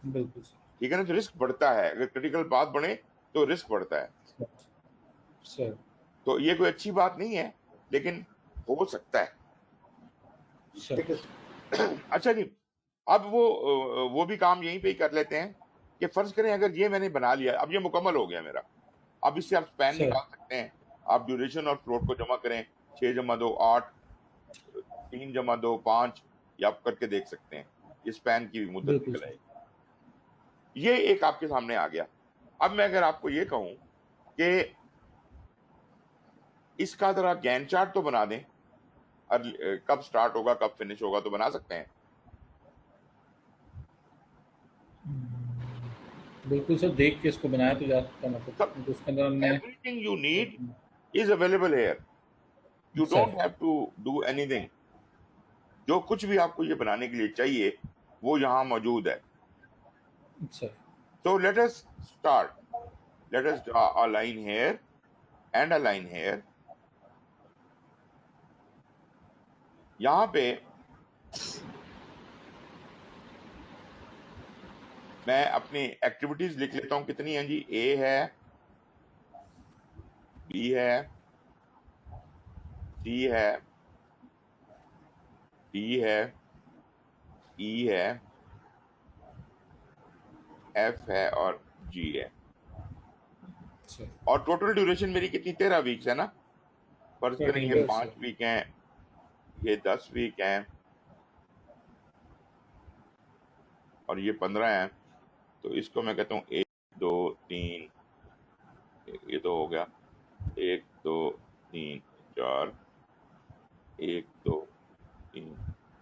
बिल्कुल सर। ठीक है ना? तो रिस्क बढ़ता है, अगर क्रिटिकल पाथ बढ़े तो रिस्क बढ़ता है। सर तो ये कोई अच्छी बात नहीं है, लेकिन हो सकता है। सर ठीक है सर। अच्छा जी, अब वो भी काम यहीं पे ही कर लेते हैं कि फर्ज करें अगर ये मैंने बना लिया, अब ये मुकम्मल हो गया मेरा। अब इससे आप स्पैन सर निकाल सकते हैं। आप ड्यूरेशन और फ्लोट को जमा करें, 6 जमा 2 8, 3 जमा 2 5, ये आप करके देख सकते हैं। ये स्पैन की मुद्दत बिल्कुल निकल सर। आएगी। ये एक आपके सामने आ गया। अब मैं अगर आपको ये कहूं कि इसका जरा गैन चार्ट तो बना दें, कब स्टार्ट होगा कब फिनिश होगा तो बना सकते हैं। बिल्कुल सर, देख के इसको बनाया तो जा सकता है, मतलब सब क्योंकि उसके अंदर हमने everything you need is available here, you sir don't have to do anything. जो कुछ भी आपको ये बनाने के लिए चाहिए वो यहाँ मौजूद है। Sir So let us start. Let us draw a line here and a line here. यहाँ पे मैं अपनी एक्टिविटीज लिख लेता हूँ, कितनी हैं जी? A है, B है, C है, D है, E है, F है और G है। सर और टोटल ड्यूरेशन मेरी कितनी? 13 वीक्स है ना। फर्ज सर, करें ये 12 5 सर। वीक हैं, ये 10 वीक हैं और ये 15 हैं। तो इसको मैं कहता हूँ 1 2 3, ये तो हो गया 1 2 3 4, 1 2 3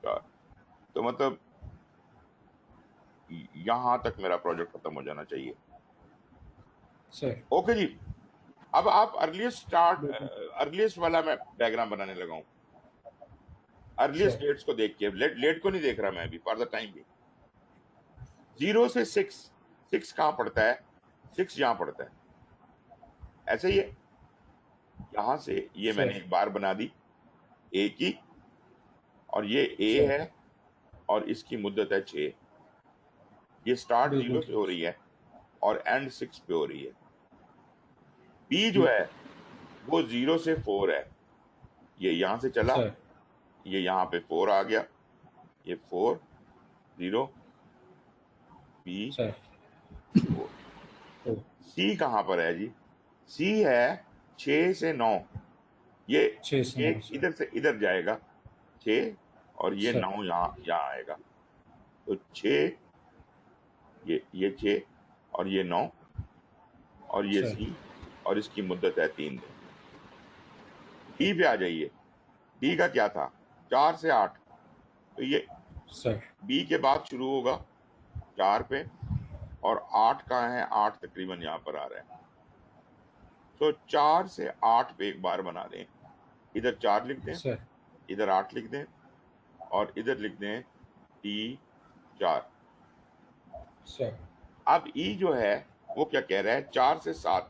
4। तो मतलब यहां तक मेरा प्रोजेक्ट खत्म हो जाना चाहिए। सर ओके जी। अब आप अर्लीस्ट वाला मैं डायग्राम बनाने लगा हूं। अर्लीस्ट सर डेट्स को देख के, लेट को नहीं देख रहा मैं अभी फॉर द टाइम भी। 0 से 6 कहां पड़ता है? 6 यहां पड़ता है, ऐसे ही है। यहां से ये मैंने सर एक बार बना दी ए की, और ये ए सर है और इसकी मुद्दत है 6। ये स्टार्ट बिल्कुल 0 से हो ठीक रही है और एंड 6 पे हो रही है। बी जो बिल्कुल। है वो 0 से 4 है, ये यहां से चला, सर ये यहाँ पे 4 आ गया, ये 4 0 बी सर 4। ओ सी कहाँ पर है जी? सी है 6 से 9, ये 6 से 9 सर। इधर से इधर जाएगा 6 और ये सर 9 यहाँ यहाँ आएगा। तो 6, ये 6 और ये 9 और ये सर सी, और इसकी मुद्दत है 3 दिन। डी पे आ जाइए। डी का क्या था? 4 से 8, तो ये सर बी के बाद शुरू होगा 4 पे, और 8 कहाँ है? 8 तकरीबन यहाँ पर आ रहा है। तो 4 से 8 पे एक बार बना दें, इधर 4 लिख दें, सर इधर 8 लिख दें और इधर लिख दें टी 4। सर अब ई जो है वो क्या कह रहा है? 4 से 7,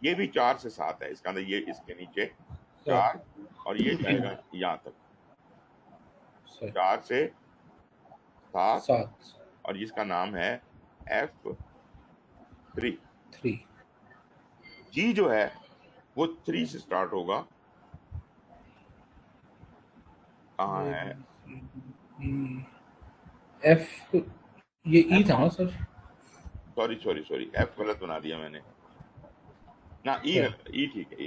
ये भी 4 से 7 है, इसका अंदर ये इसके नीचे सर 4 और ये जाएगा यहाँ तक सर 4 से 7, 7 और इसका नाम है F3। 3 जी जो है वो 3 से स्टार्ट होगा, कहाँ है? एफ, ये ई था ना सर? सॉरी एफ गलत बना दिया मैंने ना, ई सर ई ठीक है।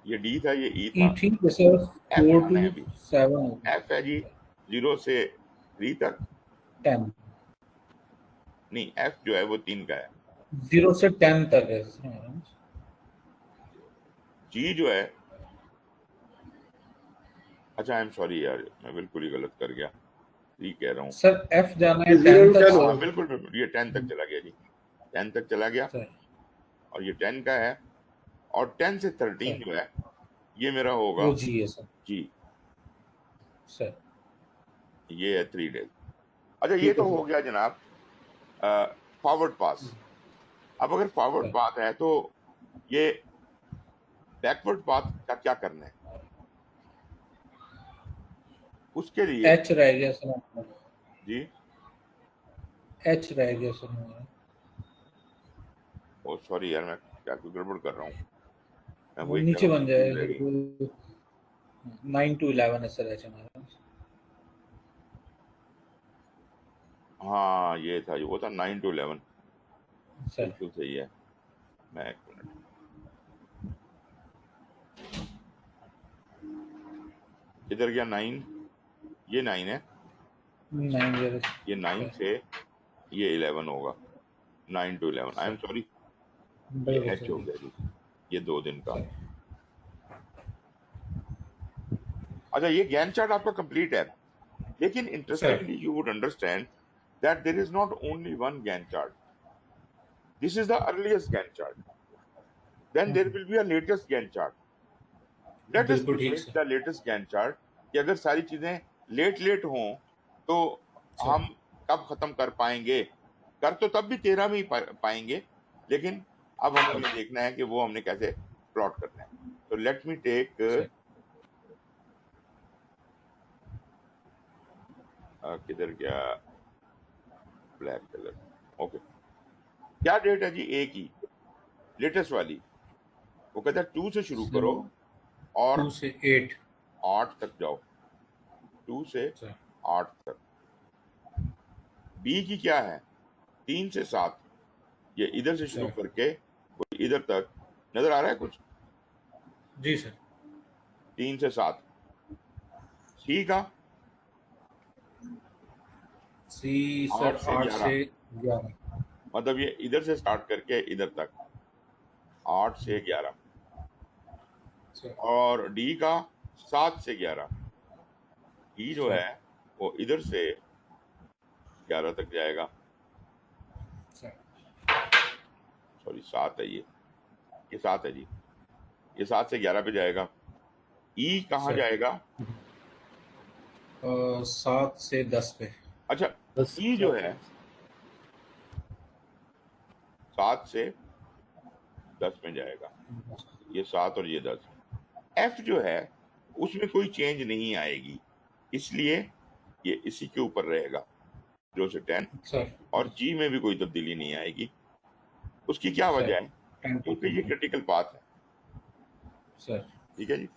ये डी था, ये ई ई था। ठीक है सर। एफ 4 आना to है अभी। 7 होगा। एफ है जी 0 से 3 तक, 10 नहीं एफ जो है वो 3 का है। 0 से 10 तक है सर। जी जो है, अच्छा आई एम सॉरी यार, मैं बिल्कुल ही गलत कर गया, 3 कह रहा हूँ। सर एफ जाना है 0 10 to तक 10 हाँ होगा। बिल्कुल, ये 10 तक चला गया जी, 10 तक चला गया, सर। और ये 10 का है। और 10 से 13 सर जो है ये मेरा होगा वो जी है सर। जी, सर ये है 3 डेज। अच्छा ये ठीक तो है हो सर। गया जनाब फॉरवर्ड पास। अब अगर फॉरवर्ड सर पाथ है तो ये बैकवर्ड पाथ का क्या करना है? उसके लिए एच रह गया सर हमारा। जी, एच रह गया सर हमारा। ओ सॉरी यार, मैं क्या कुछ गड़बड़ कर रहा हूँ, मैं वो वही कह नीचे रहा हूँ बन कि भूल जाएगा, रह गई। वो 9 to 11 है सर एच हमारा। हाँ ये था, ये वो था 9 to 11, सर बिल्कुल सही है। मैं एक मिनट, इधर गया 9, ये 9 है, 9 0 ये 9 से ये 11 होगा, 9 to 11। I am sir sorry, ये बिल्कुल एच हो सर। गया जी, ये 2 दिन का। सर अच्छा, ये गैन चार्ट आपका कंप्लीट है, लेकिन sir interestingly you would understand that there is not only one Gantt chart. This is the earliest Gantt chart. Then there will be a latest Gantt chart. Let us बिल्कुल ठीक take sir. The latest Gantt chart कि अगर सारी चीजें late late हों तो sir हम कब खत्म कर पाएंगे. कर तो तब भी 13 में ही पाएंगे, लेकिन अब हमें ये देखना है कि वो हमने कैसे प्लॉट करना है. तो लेट मी टेक, सर किधर गया ब्लैक कलर. ओके, क्या डेट है जी ए की, लेटेस्ट वाली. वो कहता है 2 से शुरू करो और 2 से 8. 8 तक जाओ. 2 से सर 8 तक. बी की क्या है, 3 से 7. ये इधर से शुरू सर करके वो इधर तक. नजर आ रहा है कुछ? जी सर. 3 से 7. सी का सी 8 सर से 8 11, से 11. मतलब ये इधर से स्टार्ट करके इधर तक 8 से 11. सर और डी का 7 से 11. ई जो सर है वो इधर से 11 तक जाएगा. सर सॉरी 7 है ये 7 है जी. ये 7 से 11 पे जाएगा. ई कहाँ सर जाएगा? 7 से 10 पे. अच्छा, बस ई जो है 7 से 10 में जाएगा. ये 7 और ये 10. एफ जो है उसमें कोई चेंज नहीं आएगी, इसलिए ये इसी के ऊपर रहेगा 0 से 10. सर और जी में भी कोई तब्दीली नहीं आएगी. उसकी क्या सर वजह है? 10 क्योंकि ये क्रिटिकल पाथ है. सर. ठीक है जी.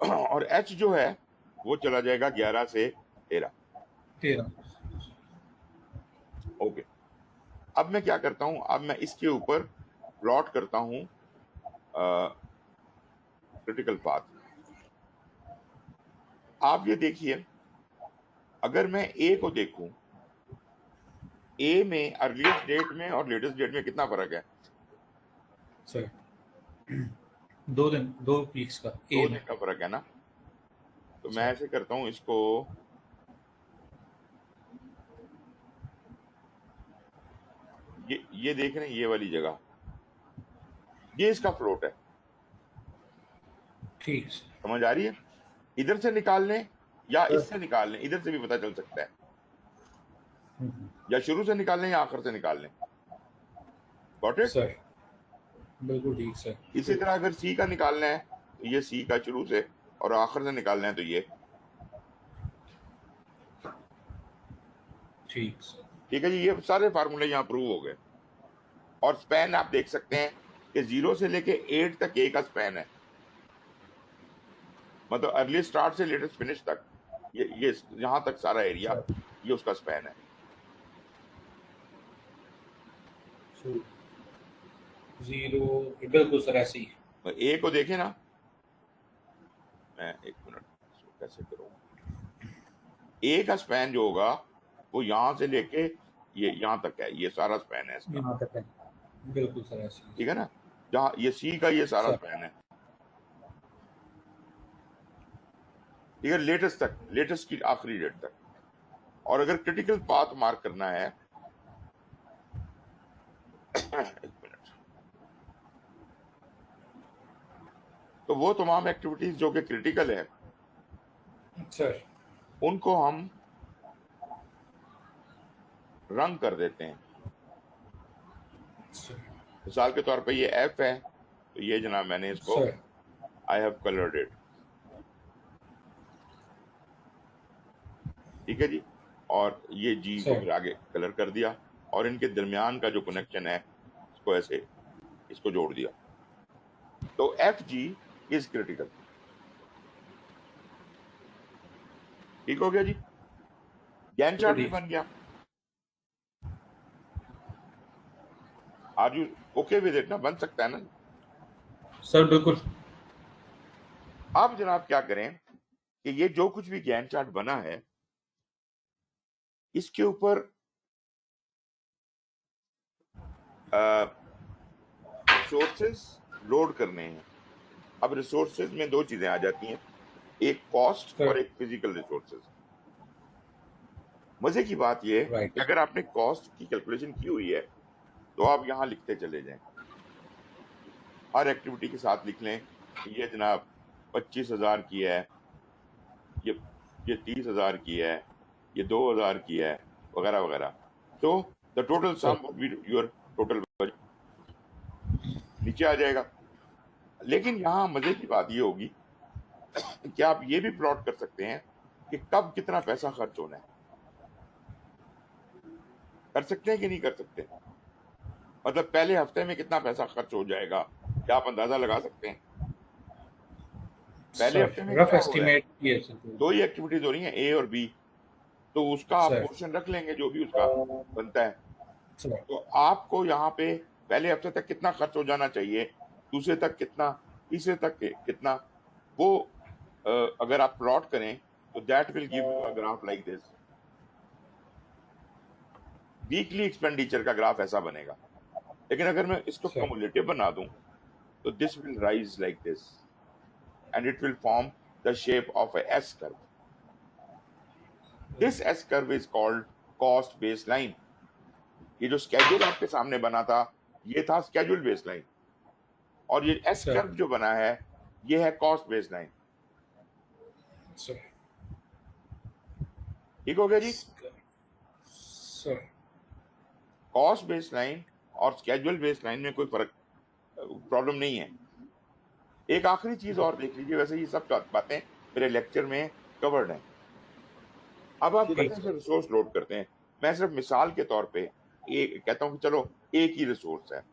और एच जो है वो चला जाएगा 11 से 13. 13. ओके, अब मैं क्या करता हूं, अब मैं इसके ऊपर प्लॉट करता हूं क्रिटिकल पाथ. आप ये देखिए, अगर मैं ए को देखूं, ए में अर्लीस्ट डेट में और लेटेस्ट डेट में कितना फर्क है? सर 2 दिन 2 वीक्स का 2 ए दिन में. का फर्क है ना. तो मैं सर ऐसे करता हूं इसको, ये देख रहे हैं, ये वाली जगह, ये इसका फ्लोट है. ठीक है सर. समझ आ रही है? इधर से निकाल लें या इससे निकाल लें, इधर से भी पता चल सकता है. या शुरू से निकाल लें या आखिर से निकाल लें. Got it? सर बिल्कुल ठीक सर. इसी तरह अगर सी का निकालना है तो ये सी का शुरू से, और आखिर से निकालना है तो ये. ठीक सर. ठीक है जी, ये सारे फार्मूले यहाँ प्रूव हो गए. और स्पैन आप देख सकते हैं कि 0 से लेके 8 तक ए का स्पैन है, मतलब अर्ली स्टार्ट से लेटेस्ट फिनिश तक. ये यहाँ तक सारा एरिया, ये उसका स्पैन है. 0 बिल्कुल सर ऐसे ही. ए को देखें ना, मैं एक मिनट इसको कैसे करूँ. ए का स्पैन जो होगा वो यहाँ से लेके ये यहाँ तक है, ये सारा स्पैन है इसका. यहाँ तक है. बिल्कुल सर ऐसे ही. ठीक है ना. जहाँ ये सी का ये सारा सर. स्पैन है. ठीक है, लेटेस्ट तक, लेटेस्ट की आखिरी डेट तक. और अगर क्रिटिकल पाथ मार्क करना है एक मिनट, तो वो तमाम एक्टिविटीज जो कि क्रिटिकल है सर उनको हम रंग कर देते हैं. सर. मिसाल के तौर पे ये एफ है, तो ये जनाब मैंने इसको sir I have coloured it. ठीक है जी. और ये जी को सर. फिर आगे कलर कर दिया, और इनके दरमियान का जो कनेक्शन है इसको ऐसे इसको जोड़ दिया. तो एफ जी इज क्रिटिकल. ठीक हो गया जी. गैन चार्ट भी ठीक. बन गया. Are you okay with it ना? बन सकता है ना. सर बिल्कुल. अब जनाब क्या करें कि ये जो कुछ भी गैन चार्ट बना है इसके ऊपर सोर्सेस लोड करने हैं. अब रिसोर्सेज में दो चीजें आ जाती हैं, एक कॉस्ट Sir. और एक फिजिकल रिसोर्सेज। मजे की बात यह है Right. कि अगर आपने कॉस्ट की कैलकुलेशन की हुई है तो आप यहाँ लिखते चले जाएं, हर एक्टिविटी के साथ लिख लें, ये जनाब 25,000 की है, ये 30,000 की है, ये 2,000 की है, वगैरह वगैरह। तो the total Sir. Sum would be your total budget, नीचे आ जाएगा। लेकिन यहाँ मजे की बात ये होगी कि आप ये भी प्लॉट कर सकते हैं कि कब कितना पैसा खर्च होना है। कर सकते हैं कि नहीं कर सकते? मतलब पहले हफ्ते में कितना पैसा खर्च हो जाएगा, क्या आप अंदाजा लगा सकते हैं? पहले Sir. हफ्ते में Rough क्या हो रहा है, estimate. Yes. दो ही एक्टिविटीज हो रही हैं, ए और बी, तो उसका आप Sir. पोर्शन रख लेंगे जो भी उसका बनता है। Sir. तो आपको यहाँ पे पहले हफ्ते तक कितना खर्च हो जाना चाहिए, दूसरे तक कितना, तीसरे तक कितना, वो अगर आप प्लॉट करें तो that will give a graph like this. Weekly expenditure का ग्राफ ऐसा बनेगा। लेकिन अगर मैं इसको Sir. कम्युलेटिव बना दूं तो this will rise like this and it will form the shape of A S curve. This S curve is called cost baseline. ये जो स्केड्यूल आपके सामने बना था ये था स्केड्यूल बेसलाइन, और ये एस Sir. कर्व जो बना है ये है कॉस्ट बेसलाइन। Sir. ठीक हो गया जी? Sir. कॉस्ट बेसलाइन और स्केड्यूल बेसलाइन में कोई फर्क, प्रॉब्लम नहीं है। एक आखिरी चीज और देख लीजिए, वैसे ये सब बातें मेरे लेक्चर में कवर्ड हैं। अब आप ठीक है कैसे रिसोर्स लोड करते हैं, मैं सिर्फ मिसाल के तौर पे एक कहता हूँ कि चलो एक ही रिसोर्स है,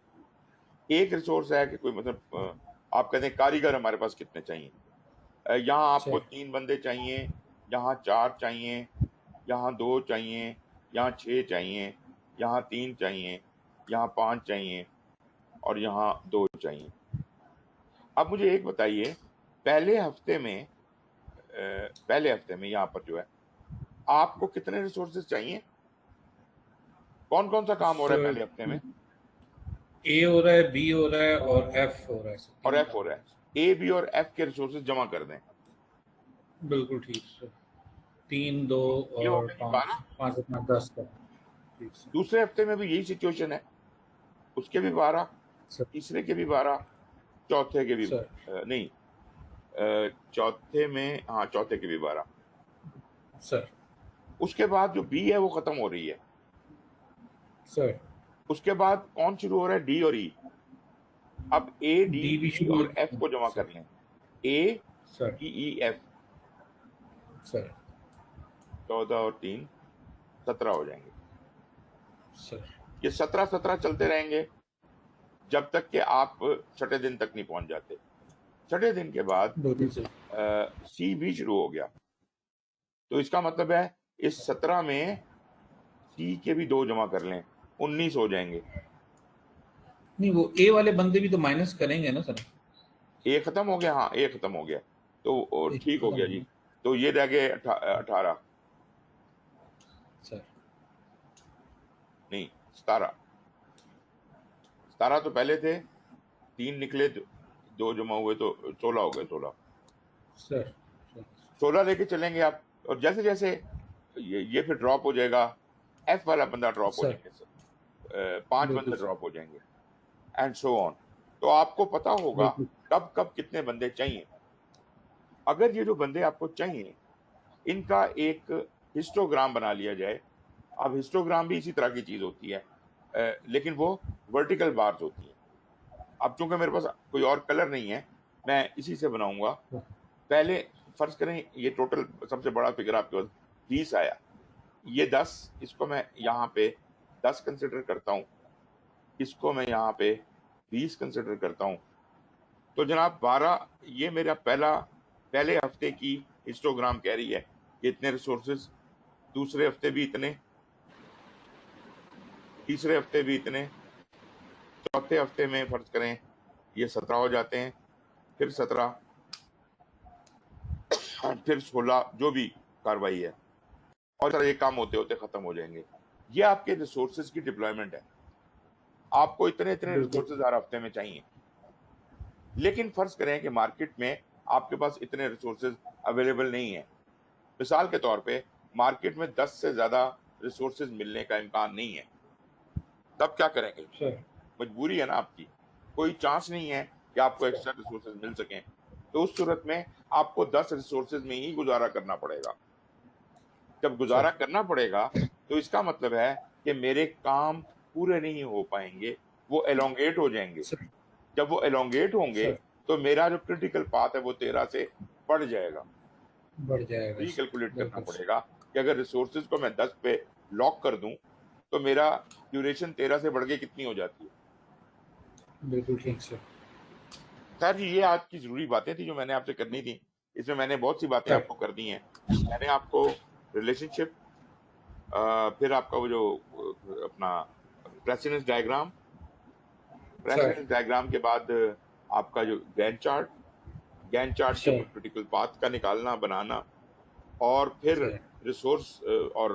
एक रिसोर्स है कि कोई मतलब आप कहते हैं कारीगर हमारे पास कितने चाहिए, यहाँ आपको Sir. 3 बंदे चाहिए, यहाँ 4 चाहिए, यहाँ 2 चाहिए, यहाँ 6 चाहिए, यहाँ 3 चाहिए, यहाँ 5 चाहिए और यहाँ 2 चाहिए। अब मुझे एक बताइए, पहले हफ्ते में यहाँ पर जो है आपको कितने रिसोर्सेज चाहिए, कौन कौन सा काम हो रहा है Sir. पहले हफ्ते में? A हो रहा है, B हो रहा है और F हो रहा है। Sir. और तीन एफ हो काम रहा हो है। ए, बी और एफ के रिसोर्सेज जमा कर दें। बिल्कुल ठीक सर। 3, 2 ये हो और गए जी 5, 12। 5 अपना 10 का। ठीक सर। दूसरे हफ्ते में भी यही सिचुएशन है, उसके भी 12, सर। तीसरे के भी 12, चौथे के भी सर। नहीं, चौथे में, हाँ चौथे के भी 12। सर। उसके बाद जो बी है वो खत्म हो रही है, सर। उसके बाद कौन शुरू हो रहा है, डी और ई। अब ए, डी, डी भी ई शुरू और एफ को जमा सर। कर लें, ए, सर। डी, ई, एफ। सर। 14 और 3 17 हो जाएंगे। सर। ये 17 चलते रहेंगे जब तक कि आप छठे दिन तक नहीं पहुंच जाते। छठे दिन के बाद बिल्कुल सर। सी भी शुरू हो गया, तो इसका मतलब है इस 17 में सी के भी 2 जमा कर लें, 19 हो जाएंगे। नहीं, वो ए वाले बंदे भी तो माइनस करेंगे ना सर। ए खत्म हो गया, हाँ ए खत्म हो गया, तो ठीक हो गया जी। तो ये रह गए 18, सर। नहीं 17 तो पहले थे, 3 निकले, 2 जमा हुए तो 16 हो गए। 16 सर। 16 लेके चलेंगे आप, और जैसे जैसे ये फिर ड्रॉप हो जाएगा, एफ वाला बंदा ड्रॉप हो सर। जाएंगे, 5 बिल्कुल बंदे सर। ड्रॉप हो जाएंगे, एंड सो ऑन। तो आपको पता होगा बिल्कुल। कब कब कितने बंदे चाहिए। अगर ये जो बंदे आपको चाहिए इनका एक हिस्टोग्राम बना लिया जाए। अब हिस्टोग्राम भी इसी तरह की चीज होती है, लेकिन वो वर्टिकल बार्स होती है। अब चूंकि मेरे पास कोई और कलर नहीं है, मैं इसी से बनाऊंगा। पहले फर्ज करें ये टोटल सबसे बड़ा फिगर आपके पास 20 आया, ये 10, इसको मैं यहाँ पे 10 कंसिडर करता हूँ, इसको मैं यहाँ पे 20 कंसिडर करता हूँ। तो जनाब 12 ये मेरा पहले हफ्ते की हिस्टोग्राम कह रही है कि इतने रिसोर्सेज, दूसरे हफ्ते भी इतने, तीसरे हफ्ते भी इतने, चौथे हफ्ते में फर्ज करें ये 17 हो जाते हैं, फिर 17, फिर 16, जो भी कार्रवाई है, और ये काम होते होते खत्म हो जाएंगे। ये आपके रिसोर्सेज की डिप्लॉयमेंट है। आपको इतने इतने बिल्कुल। रिसोर्सेज हर हफ्ते में चाहिए। लेकिन फर्ज करें कि मार्केट में आपके पास इतने रिसोर्सेज अवेलेबल नहीं है। मिसाल के तौर पे मार्केट में 10 से ज्यादा रिसोर्सेज मिलने का इम्कान नहीं है, तब क्या करेंगे? सर मजबूरी है ना आपकी, कोई चांस नहीं है कि आपको एक्स्ट्रा रिसोर्सेज मिल सकें। तो उस सूरत में आपको 10 रिसोर्सेज में ही गुजारा करना पड़ेगा। जब गुजारा करना पड़ेगा तो इसका मतलब है कि मेरे काम पूरे नहीं हो पाएंगे, वो एलोंगेट हो जाएंगे। सर जब वो एलोंगेट होंगे सर तो मेरा जो क्रिटिकल पाथ है वो 13 से बढ़ जाएगा। बढ़ जाएगा ये सर, कैलकुलेट करना बिल्कुल पड़ेगा कि अगर रिसोर्सेज को मैं 10 पे लॉक कर दूं तो मेरा ड्यूरेशन 13 से बढ़ के कितनी हो जाती है। बिल्कुल ठीक सर। खैर जी, ये आज की जरूरी बातें थी जो मैंने आपसे करनी थी। इसमें मैंने बहुत सी बातें सर आपको कर दी हैं। मैंने आपको रिलेशनशिप, फिर आपका वो जो अपना precedence diagram, sir precedence diagram के बाद आपका जो गैंट चार्ट के सर ऊपर क्रिटिकल पाथ का निकालना बनाना, और फिर सर रिसोर्स और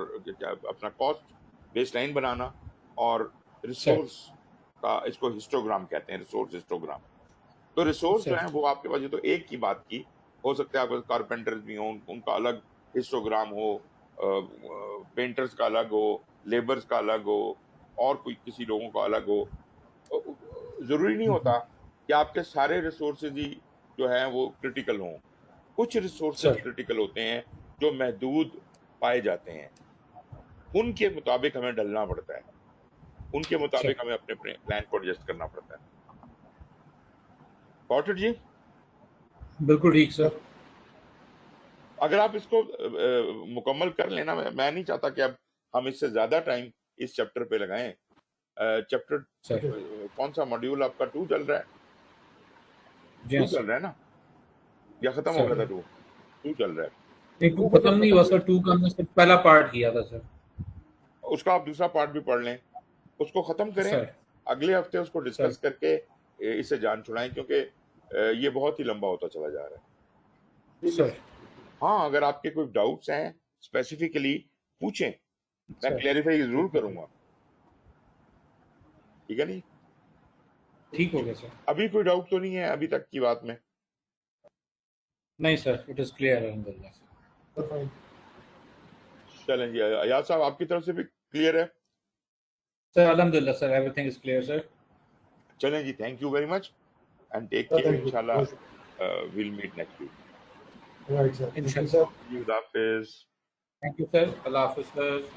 अपना कॉस्ट बेसलाइन बनाना, और सर रिसोर्स का, इसको हिस्टोग्राम कहते हैं, रिसोर्स हिस्टोग्राम। तो रिसोर्स जो सर है वो आपके पास, ये तो एक की बात की, हो सकता है आपके पास कारपेंटर्स भी हों, उनका अलग हिस्टोग्राम हो, पेंटर्स का अलग हो, लेबर्स का अलग हो, और कोई किसी लोगों का अलग हो। जरूरी नहीं होता कि आपके सारे रिसोर्सेज ही जो है वो क्रिटिकल हों। कुछ रिसोर्सेज सर क्रिटिकल होते हैं जो महदूद पाए जाते हैं, उनके मुताबिक हमें ढलना पड़ता है, उनके सर मुताबिक हमें अपने प्लान को एडजस्ट करना पड़ता है। गॉट इट जी? बिल्कुल ठीक सर। अगर आप इसको मुकम्मल कर लेना, मैं नहीं चाहता कि अब हम इससे ज्यादा टाइम इस चैप्टर पे लगाएं। चैप्टर सर कौन सा मॉड्यूल आपका 2 चल रहा है? जी 2 हाँ चल सर। रहा है ना, या खत्म हो सर गया था? 2 चल रहा है। नहीं, 2 2 को खत्म जब नहीं खत्म हुआ हो, सर, 2 का हमने सिर्फ पहला पार्ट किया था सर। उसका आप दूसरा पार्ट भी पढ़ लें, उसको खत्म करें, सर अगले हफ्ते उसको सर डिस्कस करके इसे जान छुड़ाएं, क्योंकि ये बहुत ही लंबा होता चला जा रहा है। सर हाँ, अगर आपके कोई डाउट्स हैं स्पेसिफिकली पूछें, मैं सर क्लेरिफाई जरूर करूंगा। ठीक है नहीं? ठीक हो गया सर। अभी कोई डाउट तो नहीं है अभी तक की बात में? नहीं सर, इट इज क्लियर अल्हम्दुलिल्लाह सर। चलें जी, अयाज साहब आपकी तरफ से भी क्लियर है? सर अल्हम्दुलिल्लाह sir, everything is clear sir. चलें जी, thank you very much and take care. Thank you. इंशाल्लाह will meet next week. Right, sir. Thank you, इंशाल्लाह। sir. खुदा हाफिज। थैंक यू सर, अल्लाह हाफिज़ सर।